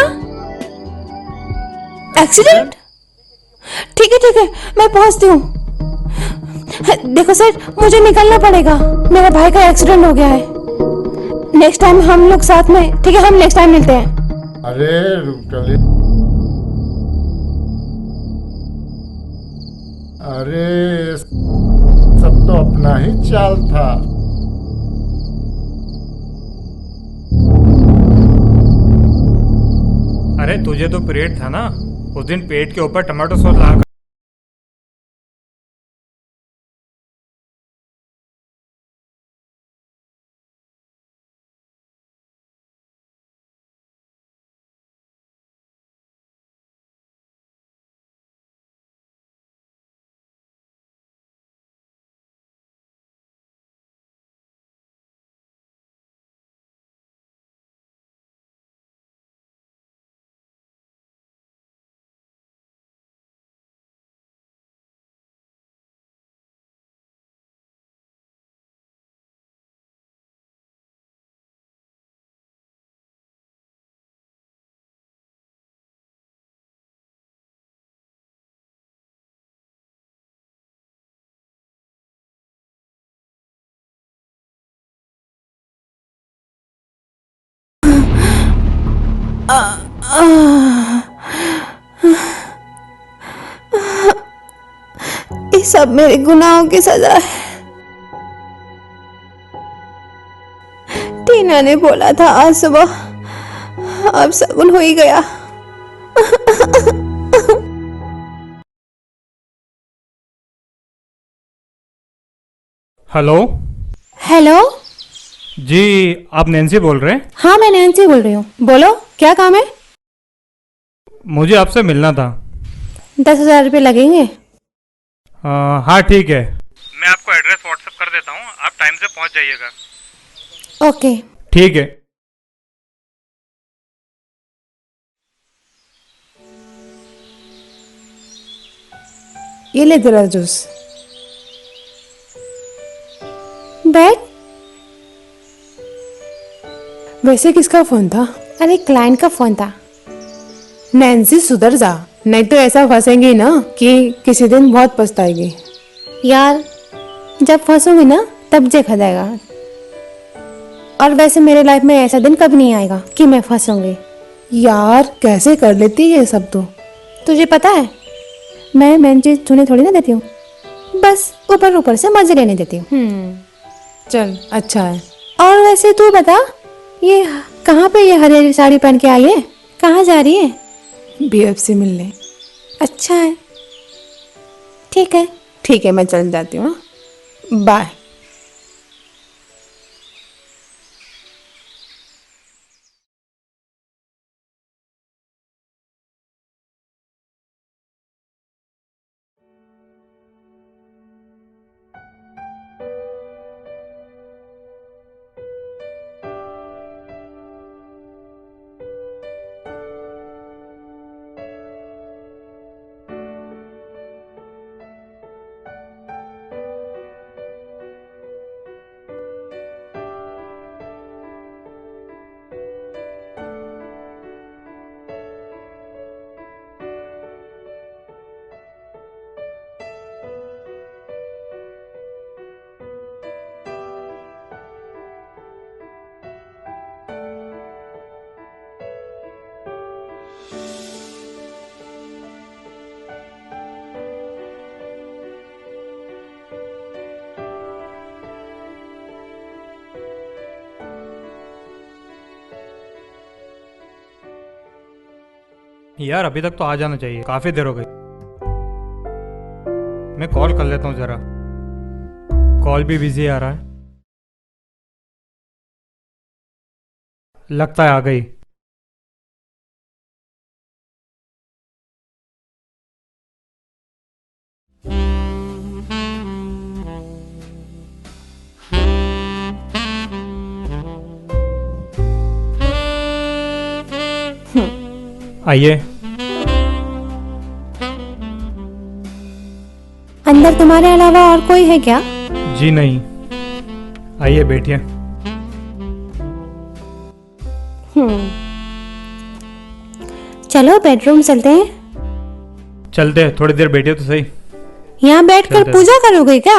एक्सीडेंट? ठीक है, मैं पहुँचती हूँ। देखो सर, मुझे निकलना पड़ेगा। मेरे भाई का एक्सीडेंट हो गया है। नेक्स्ट टाइम हम लोग साथ में, ठीक है, हम नेक्स्ट टाइम मिलते हैं।
अरे रुकली, अरे सब तो अपना ही चाल था।
अरे तुझे तो पीरियड था ना, उस दिन पेट के ऊपर टमाटो सॉस लगा।
ये सब मेरे गुनाहों की सजा है। टीना ने बोला था आज सुबह, अब सगुन हो ही गया।
हेलो
हेलो,
जी, आप नैन्सी बोल रहे हैं?
हाँ मैं नैन्सी बोल रही हूँ। बोलो, क्या काम है?
मुझे आपसे मिलना था।
10,000 रुपये लगेंगे।
हाँ ठीक है, मैं आपको एड्रेस व्हाट्सएप कर देता हूँ, आप टाइम से पहुँच जाइएगा।
ओके।
ठीक है।
ये ले तेरा जूस।
बैठ।
वैसे किसका फोन था?
अरे क्लाइंट का फोन था।
नैन्सी सुधर जा, नहीं तो ऐसा फंसेंगी ना कि किसी दिन बहुत पछताएगी।
यार, जब फंसूंगी ना तब देखा जाएगा। और वैसे मेरे लाइफ में ऐसा दिन कभी नहीं आएगा कि मैं फंसूंगी।
यार कैसे कर लेती है ये सब तो?
तुझे पता है, मैं मेन चीज छूने थोड़ी ना देती हूँ, बस ऊपर ऊपर से मजे लेने देती हूँ।
चल अच्छा है।
और वैसे तू बता, ये कहाँ पे ये हरी हरी साड़ी पहन के आई है? कहाँ जा रही है?
बीएफ से मिलने।
अच्छा है, ठीक है।
ठीक है, मैं चल जाती हूँ। बाय।
यार अभी तक तो आ जाना चाहिए, काफी देर हो गई। मैं कॉल कर लेता हूँ जरा, कॉल भी बिजी आ रहा है। लगता है आ गई। आइए।
अंदर तुम्हारे अलावा और कोई है क्या?
जी नहीं, आइए बैठिए।
चलो बेडरूम चलते हैं।
चलते हैं, थोड़ी देर बैठिए तो सही।
यहाँ बैठकर
चलते हैं।
पूजा करोगे क्या?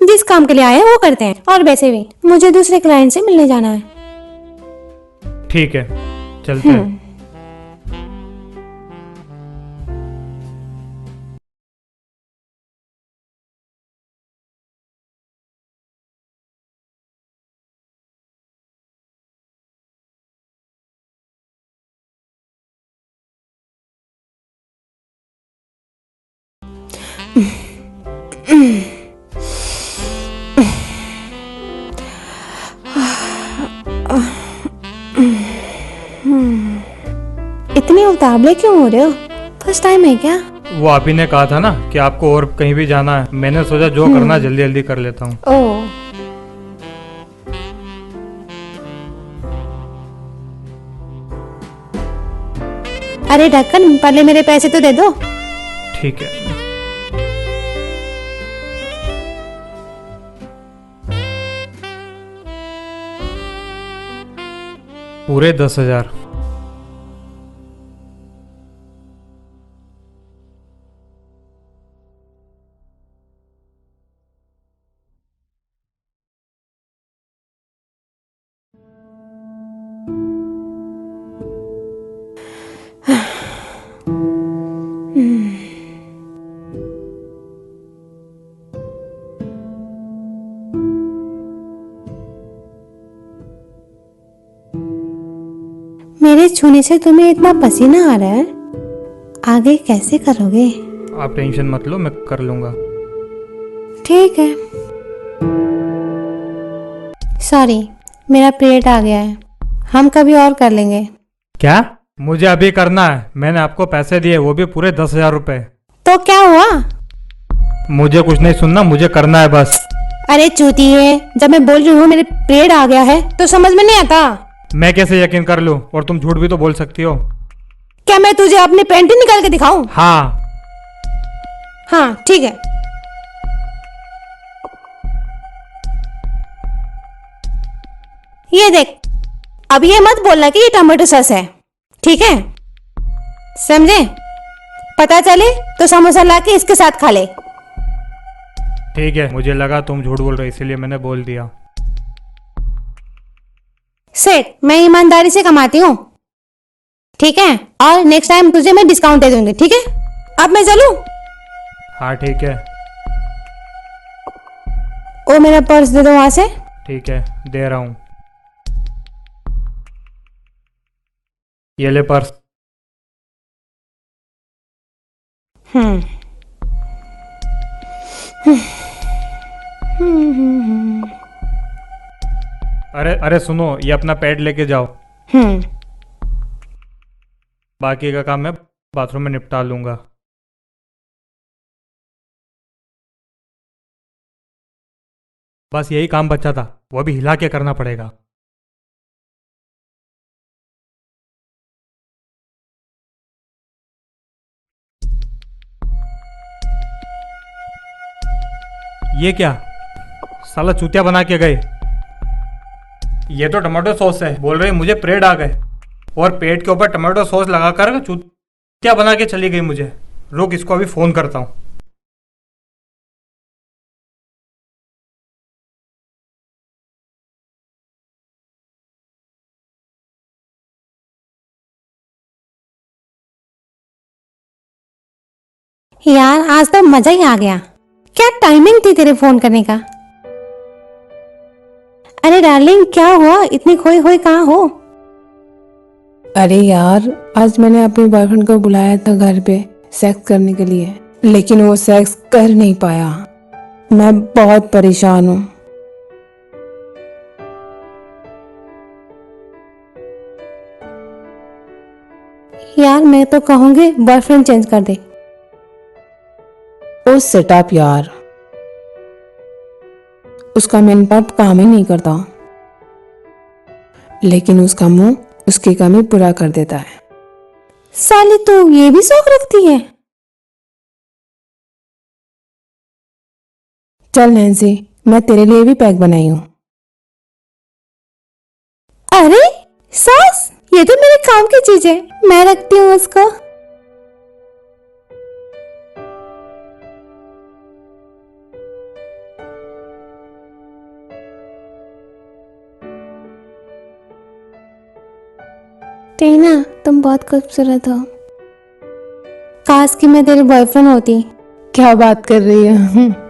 जिस काम के लिए आए हैं वो करते हैं। और वैसे भी मुझे दूसरे क्लाइंट से मिलने जाना है।
ठीक है, चलते हैं।
इतने उतावले क्यों हो रहे हो? फर्स्ट टाइम है क्या?
वो आप ही ने कहा था ना कि आपको और कहीं भी जाना है, मैंने सोचा जो करना जल्दी जल्दी कर लेता हूँ।
ओह, अरे ढक्कन, पहले मेरे पैसे तो दे दो।
ठीक है। पूरे 10,000।
मेरे छूने से तुम्हें इतना पसीना आ रहा है, आगे कैसे करोगे?
आप टेंशन मत लो, मैं कर लूंगा।
ठीक है। सॉरी, मेरा पीरियड आ गया है, हम कभी और कर लेंगे।
क्या? मुझे अभी करना है, मैंने आपको पैसे दिए, वो भी पूरे 10,000 रुपए।
तो क्या हुआ?
मुझे कुछ नहीं सुनना, मुझे करना है बस।
अरे चूती है, जब मैं बोल रही हूँ मेरे पीरियड आ गया है तो समझ में नहीं आता?
मैं कैसे यकीन कर लूं? और तुम झूठ भी तो बोल सकती हो।
क्या मैं तुझे अपनी पैंटी निकाल के दिखाऊं?
हाँ।
हाँ ठीक है। ये देख, अब ये मत बोलना कि ये टमाटो सॉस है, ठीक है? समझे? पता चले तो समोसा लाके इसके साथ खा ले।
ठीक है, मुझे लगा तुम झूठ बोल रहे, इसीलिए मैंने बोल दिया।
सेठ, मैं ईमानदारी से कमाती हूँ, ठीक है? और नेक्स्ट टाइम तुझे मैं डिस्काउंट दे दूंगी, ठीक है? अब मैं चलूं?
हाँ ठीक है।
ओ मेरा पर्स दे दो वहां से।
ठीक है, दे रहा हूँ। ये ले पर्स। अरे अरे सुनो, ये अपना पैड लेके जाओ। बाकी का काम मैं बाथरूम में निपटा लूंगा। बस यही काम बचा था, वो भी हिला के करना पड़ेगा। ये क्या साला चूतिया बना के गए। ये तो टमाटो सॉस है, बोल रहे मुझे पीरियड आ गए और पेट के ऊपर टमाटो सॉस लगाकर चूतिया बना के चली गई मुझे। रुक, इसको अभी फोन करता हूँ।
यार आज तो मजा ही आ गया। क्या टाइमिंग थी तेरे फोन करने का? अरे डार्लिंग, क्या हुआ? इतनी खोई खोई कहाँ हो?
अरे यार, आज मैंने अपने बॉयफ्रेंड को बुलाया था घर पे सेक्स करने के लिए, लेकिन वो सेक्स कर नहीं पाया। मैं बहुत परेशान हूँ।
यार मैं तो कहूँगी बॉयफ्रेंड चेंज कर दे।
ओ सेटअप यार, उसका मेन पार्ट काम ही नहीं करता, लेकिन उसका मुंह उसकी कमी पूरा कर देता है।
साली तू ये भी शौक रखती है?
चल नैन्सी, मैं तेरे लिए भी पैक बनाई हूँ।
अरे सॉस, ये तो मेरे काम की चीज है, मैं रखती हूँ उसको। टीना, तुम बहुत खूबसूरत हो। काश कि मैं तेरी बॉयफ्रेंड होती।
क्या बात कर रही है?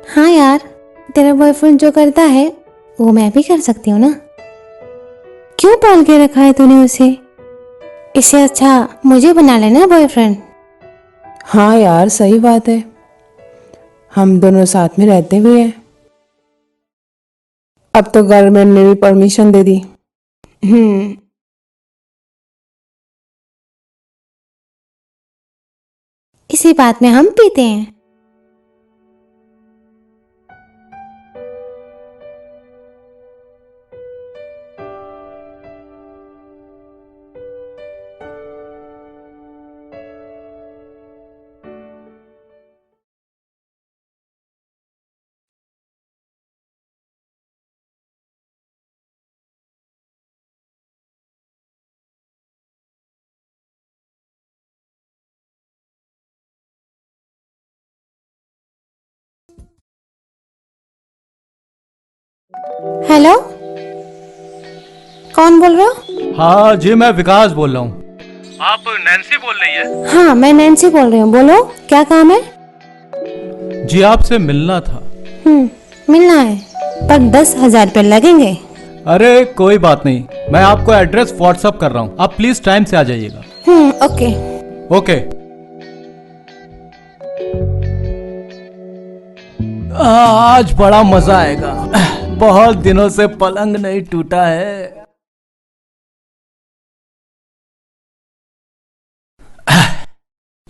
हाँ यार, तेरा बॉयफ्रेंड जो करता है वो मैं भी कर सकती हूँ ना। क्यों पाल के रखा है तूने उसे? इससे अच्छा मुझे बना लेना बॉयफ्रेंड।
हाँ यार, सही बात है, हम दोनों साथ में रहते भी हैं। अब तो गवर्नमेंट ने भी परमिशन दे दी।
इसी बात में हम पीते हैं। हेलो, कौन बोल रहे हो?
हाँ जी, मैं विकास बोल रहा हूँ। आप नैन्सी बोल रही है?
हाँ, मैं नैन्सी बोल रही हूँ। बोलो, क्या काम है?
जी, आपसे मिलना था।
मिलना है, पर 10,000 रुपये लगेंगे।
अरे कोई बात नहीं, मैं आपको एड्रेस व्हाट्सअप कर रहा हूँ, आप प्लीज टाइम से आ जाइएगा।
ओके।
ओके। आज बड़ा मजा आएगा, बहुत दिनों से पलंग नहीं टूटा है।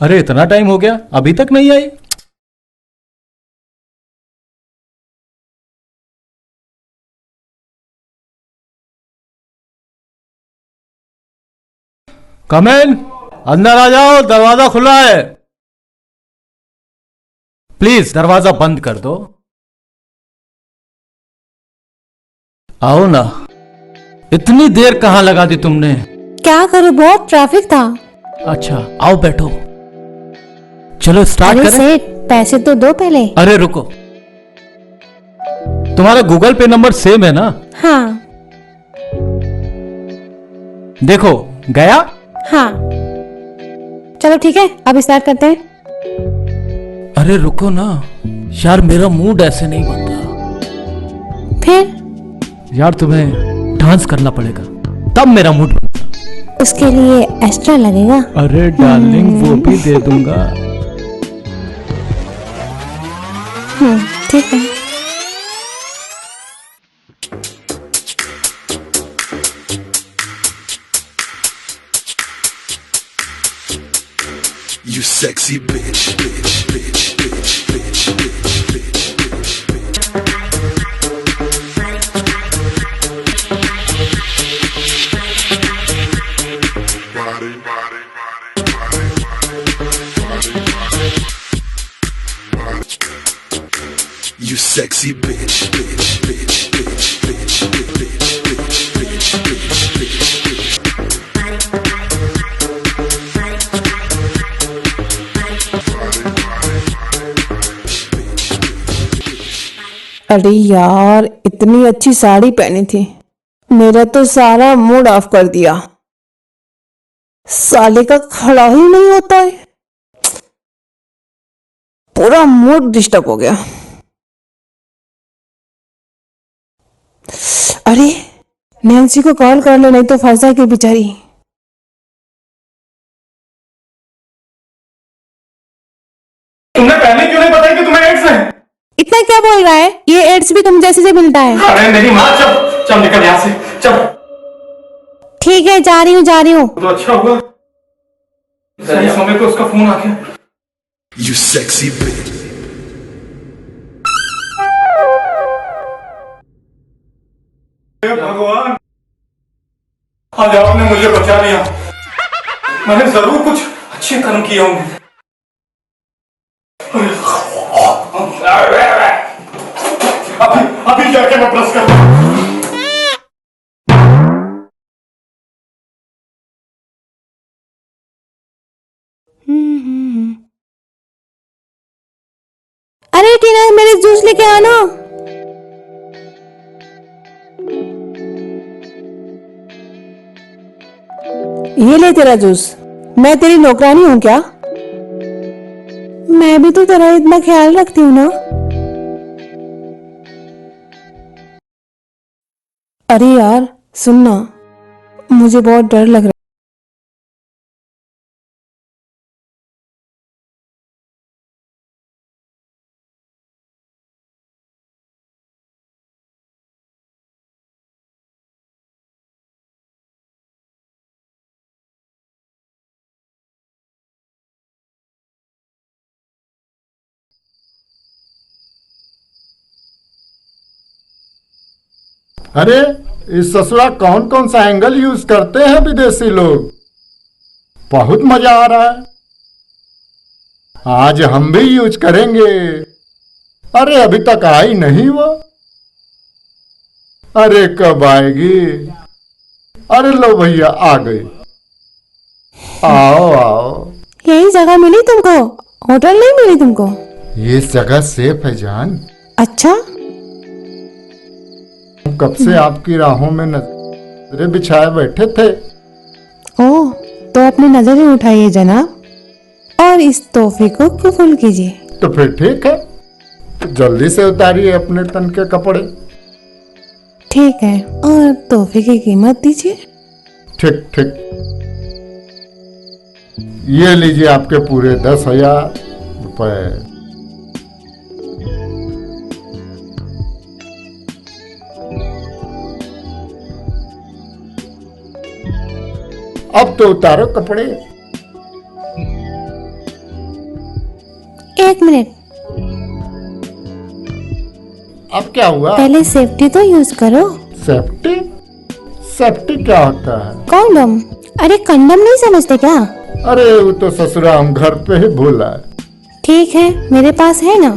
अरे इतना टाइम हो गया, अभी तक नहीं आई? कम इन, अंदर आ जाओ, दरवाजा खुला है। प्लीज दरवाजा बंद कर दो। आओ ना, इतनी देर कहां लगा दी तुमने?
क्या करूं, बहुत ट्रैफिक था।
अच्छा, आओ बैठो। चलो स्टार्ट
अरे
करें।
सेठ, पैसे तो दो पहले।
अरे रुको, तुम्हारा गूगल पे नंबर सेम है ना?
हाँ।
देखो, गया?
हाँ, चलो ठीक है, अब स्टार्ट करते हैं।
अरे रुको ना यार, मेरा मूड ऐसे नहीं बनता।
फिर?
यार तुम्हें डांस करना पड़ेगा, तब मेरा मूड बनता।
उसके लिए एक्स्ट्रा लगेगा।
अरे डार्लिंग, वो भी दे दूंगा।
ठीक है।
You sexy bitch, bitch, bitch, bitch, bitch, bitch, bitch, You sexy bitch, bitch, bitch, bitch, bitch, bitch, bitch, bitch, bitch, bitch,
अरे यार, इतनी अच्छी साड़ी पहनी थी, मेरा तो सारा मूड ऑफ कर दिया। साले का खड़ा ही नहीं होता है, पूरा मूड डिस्टर्ब हो गया। अरे नैन्सी को कॉल कर ले, नहीं तो फंस जाएगी बेचारी।
तुमने पहले क्यों नहीं बताया कि तुम्हें एड्स है?
इतना क्या बोल रहा है, ये एड्स भी तुम जैसे से मिलता है।
अरे मेरी माँ, चल चल निकल यहाँ से, चल।
ठीक है, जा रही हूँ जा रही हूँ।
तो अच्छा हुआ, सही समय पे उसका फोन आ गया।
You sexy bitch.
भगवान, आज आपने मुझे बचा लिया। मैंने जरूर कुछ अच्छे कर्म किए होंगे।
करके मैं ब्रश करता हूँ।
अरे टीना, मेरे जूस लेके आना।
ये ले तेरा जूस। मैं तेरी नौकरानी हूँ क्या?
मैं भी तो तेरा इतना ख्याल रखती हूँ ना।
अरे यार सुनना, मुझे बहुत डर लग रहा
अरे इस ससुरा कौन कौन सा एंगल यूज करते हैं विदेशी लोग, बहुत मजा आ रहा है। आज हम भी यूज करेंगे। अरे अभी तक आई नहीं वो। अरे कब आएगी? अरे लो भैया आ गई। आओ आओ।
यही जगह मिली तुमको? होटल नहीं मिली तुमको?
ये जगह सेफ है जान।
अच्छा।
कब से आपकी राहों में नजरें बिछाए बैठे थे।
ओह, तो अपनी नजरें उठाइए जनाब, और इस तोहफे को कबूल कीजिए।
तो फिर ठीक है, तो जल्दी से उतारिए अपने तन के कपड़े।
ठीक है, और तोहफे की कीमत दीजिए।
ठीक ठीक, ये लीजिए आपके पूरे 10,000 रुपए। अब तो उतारो कपड़े।
एक मिनट,
अब क्या हुआ?
पहले सेफ्टी तो यूज करो।
सेफ्टी? सेफ्टी क्या होता है?
कॉन्डम। अरे कंडम नहीं समझते क्या?
अरे वो तो ससुरा हम घर पे ही भूला है।
ठीक है, मेरे पास है ना।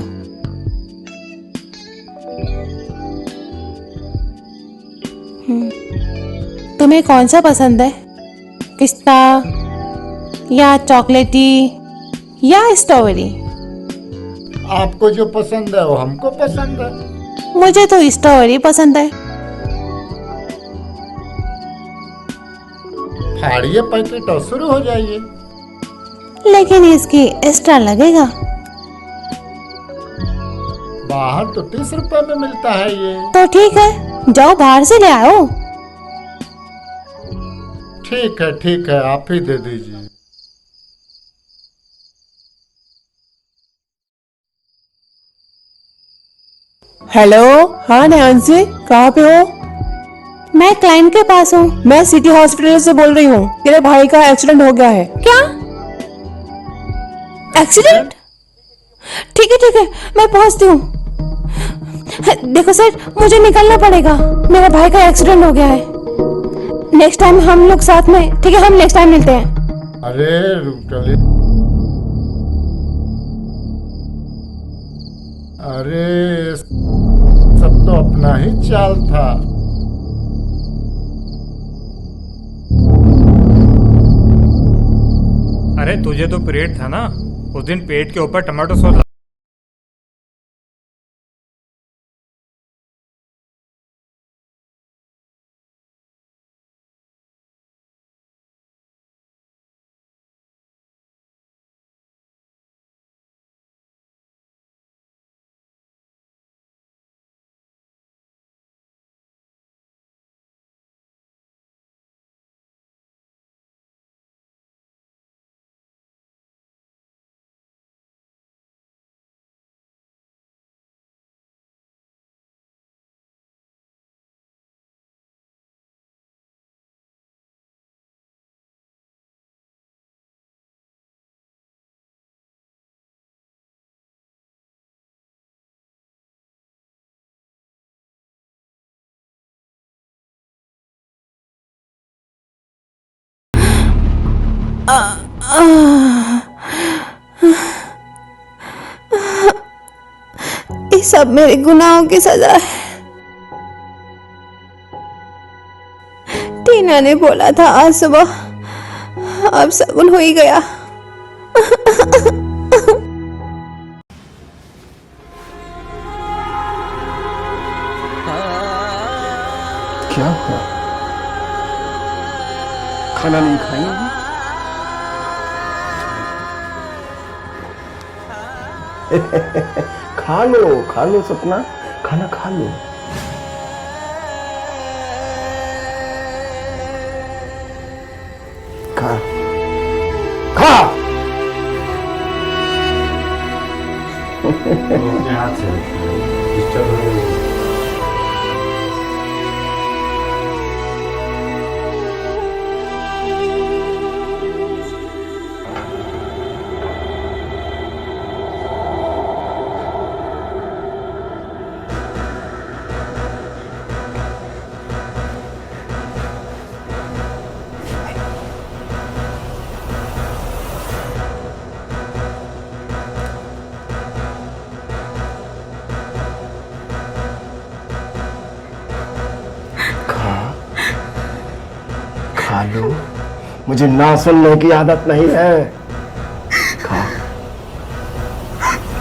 तुम्हें कौन सा पसंद है? पिस्ता या चॉकलेटी या स्ट्रॉबेरी?
आपको जो पसंद है वो हमको पसंद है।
मुझे तो स्ट्रॉबेरी पसंद है।
फाड़िए पैकेट और शुरू हो जाइए।
लेकिन इसकी एक्स्ट्रा लगेगा।
बाहर तो 30 रुपए में मिलता है ये।
तो ठीक है, जाओ बाहर से ले आओ।
ठीक है, आप ही दे दीजिए।
हेलो, हाँ नैन्सी, कहाँ पे हो?
मैं क्लाइंट के पास हूँ।
मैं सिटी हॉस्पिटल से बोल रही हूँ। तेरे भाई का एक्सीडेंट हो गया है।
क्या एक्सीडेंट? ठीक है, मैं पहुँचती हूँ। देखो सर, मुझे निकलना पड़ेगा। मेरे भाई का एक्सीडेंट हो गया है। नेक्स्ट टाइम हम लोग साथ में, ठीक है, हम नेक्स्ट टाइम मिलते हैं।
अरे रुक चले। अरे सब तो अपना ही चाल था।
अरे तुझे तो पीरियड था ना, उस दिन पेट के ऊपर टमाटो सॉस
ये सब मेरे गुनाहों की सजा है। मीना ने बोला था आज सुबह, अब सगुन हो ही गया।
क्या हुआ? खाना नहीं खाएंगे? खा लो सपना, खाना खा लो। खा खा। खा लो, मुझे ना सुनने की आदत नहीं है। खा,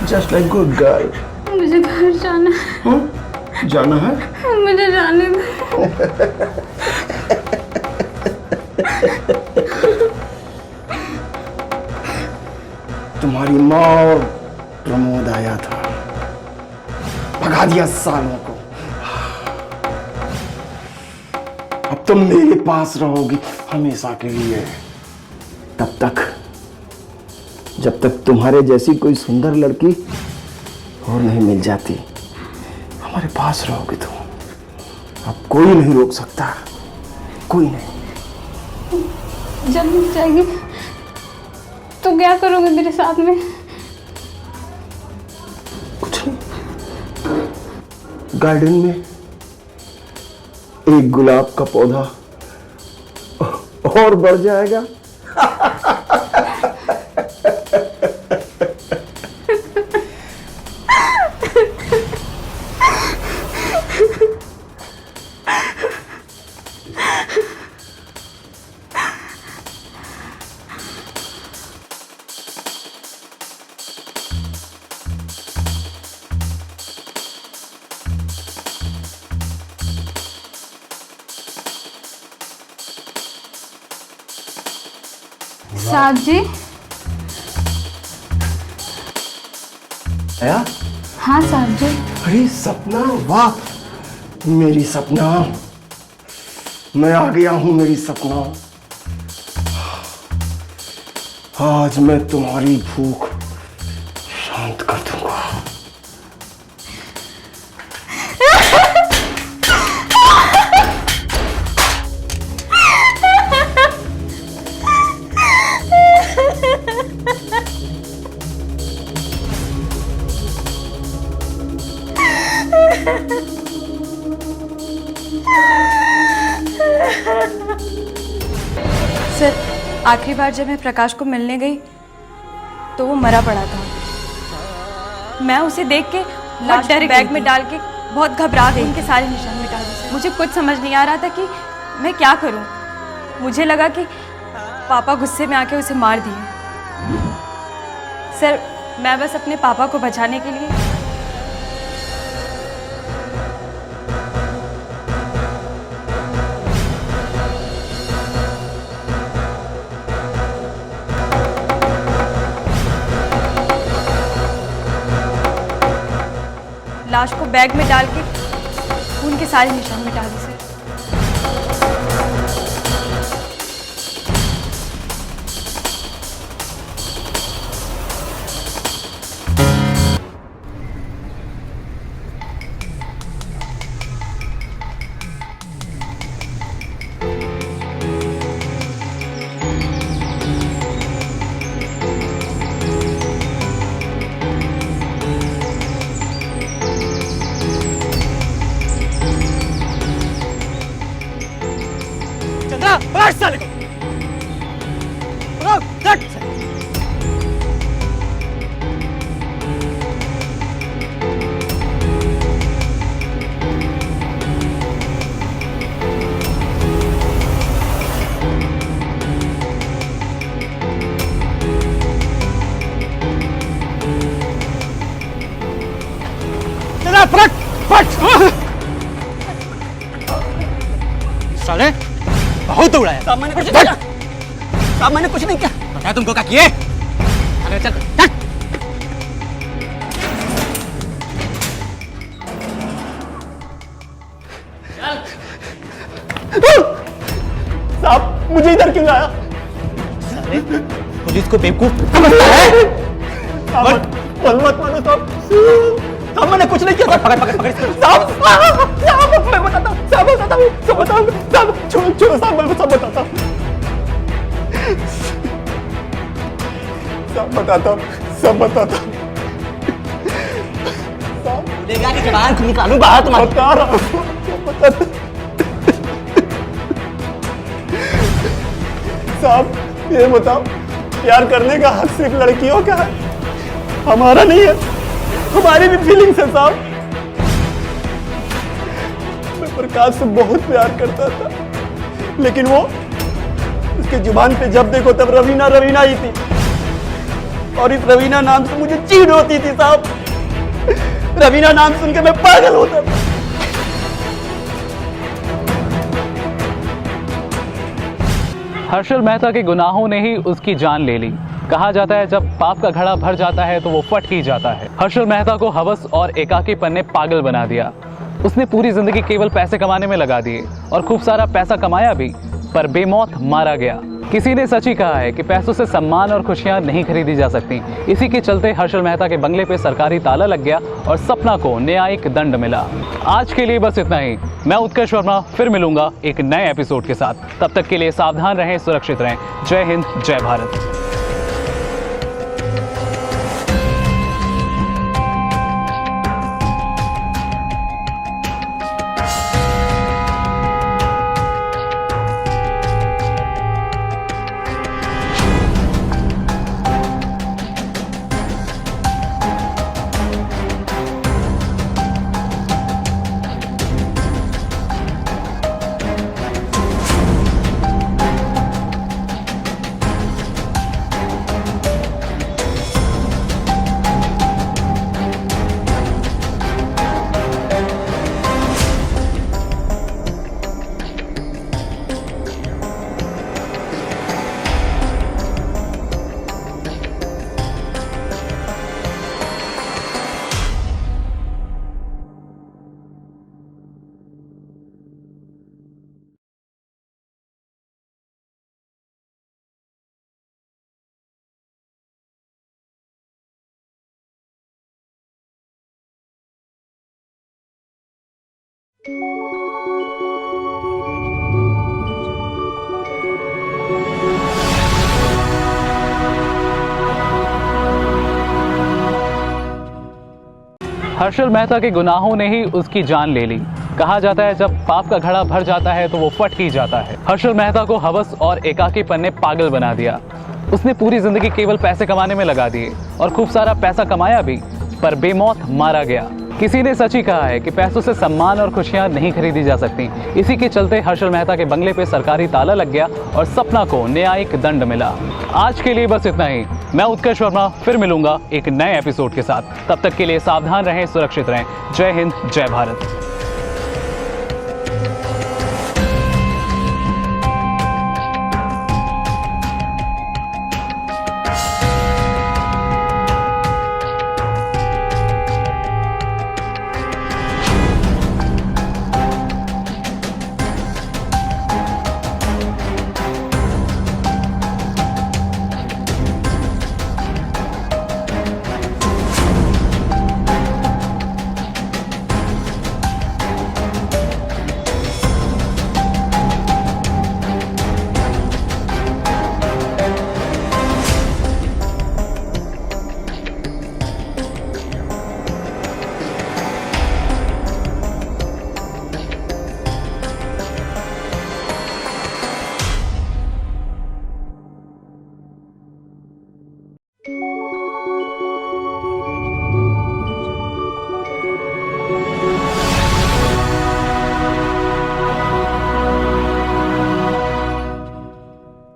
जस्ट लाइक गुड गर्ल।
मुझे घर जाना है।
जाना है?
मुझे जाने दो।
तुम्हारी माँ और प्रमोद आया था, भगा दिया सालों को। अब तुम मेरे पास रहोगी हमेशा के लिए, तब तक जब तक तुम्हारे जैसी कोई सुंदर लड़की और नहीं मिल जाती। हमारे पास रहोगे तुम, अब कोई नहीं रोक सकता, कोई नहीं।
जब मिल जाएगी तो क्या करोगे मेरे साथ में?
कुछ नहीं, गार्डन में एक गुलाब का पौधा और बढ़ जाएगा।
साहब जी।
आया?
हाँ साहब जी।
अरे सपना, वाह मेरी सपना, मैं आ गया हूं मेरी सपना। आज मैं तुम्हारी भूख शांत कर दूंगा।
सर, आखिरी बार जब मैं प्रकाश को मिलने गई तो वो मरा पड़ा था। मैं उसे देख के लाश को बैग में डाल के बहुत घबरा गई। उनके सारे निशान मिटा दिए। मुझे कुछ समझ नहीं आ रहा था कि मैं क्या करूं। मुझे लगा कि पापा गुस्से में आके उसे मार दिए। सर, मैं बस अपने पापा को बचाने के लिए लाश को बैग में डाल के खून के सारे निशान मिटा दिए। सर,
बहुत उड़ाया।
साहब मैंने कुछ नहीं किया, साहब मैंने कुछ नहीं किया।
बताया तुमको क्या किए? अरे चल चल।
साहब मुझे इधर क्यों लाया?
पुलिस को बेवकूफ समझता है?
मत मानो साहब, साहब मैंने कुछ नहीं किया।
पकड़ पकड़ पकड़।
साहब साहब मैं बताता हूँ, साहब बताता हूँ, सब बताऊँ, साहब छोड़ो साहब, मैं सब बताता हूँ, सब बताता हूँ, सब बताता हूँ।
बोलेगा कि जबान को निकालूं बाहर तुम्हारी।
बता रहा हूँ, बताता हूँ। साहब ये बताओ, प्यार करने का हक सिर्फ लड़कियों का है, हमारा नहीं है, हमारी भी फीलिंग्स है साहब। मैं प्रकाश से बहुत प्यार करता था, लेकिन वो उसके जुबान पे जब देखो तब रवीना रवीना ही थी, और इस रवीना नाम से मुझे चीड़ होती थी साहब। रवीना नाम सुन के मैं पागल होता था।
हर्षल मेहता के गुनाहों ने ही उसकी जान ले ली। कहा जाता है जब पाप का घड़ा भर जाता है तो वो फट ही जाता है। हर्षल मेहता को हवस और एकाकीपन ने पागल बना दिया। उसने पूरी जिंदगी केवल पैसे कमाने में लगा दिए और खूब सारा पैसा कमाया भी, पर बेमौत मारा गया। किसी ने सच ही कहा है कि पैसों से सम्मान और खुशियां नहीं खरीदी जा सकती। इसी के चलते हर्षल मेहता के बंगले पे सरकारी ताला लग गया और सपना को न्यायिक दंड मिला। आज के लिए बस इतना ही। मैं उत्कर्ष वर्मा फिर मिलूंगा एक नए एपिसोड के साथ। तब तक के लिए सावधान रहें, सुरक्षित रहें। जय हिंद, जय भारत। हर्षल मेहता के गुनाहों ने ही उसकी जान ले ली। कहा जाता है जब पाप का घड़ा भर जाता है तो वो फट ही जाता है। हर्षल मेहता को हवस और एकाकीपन ने पागल बना दिया। उसने पूरी जिंदगी केवल पैसे कमाने में लगा दिए और खूब सारा पैसा कमाया भी, पर बेमौत मारा गया। किसी ने सच ही कहा है कि पैसों से सम्मान और खुशियां नहीं खरीदी जा सकती। इसी के चलते हर्षल मेहता के बंगले पे सरकारी ताला लग गया और सपना को न्यायिक दंड मिला। आज के लिए बस इतना ही। मैं उत्कर्ष वर्मा फिर मिलूंगा एक नए एपिसोड के साथ। तब तक के लिए सावधान रहें, सुरक्षित रहें। जय हिंद, जय भारत।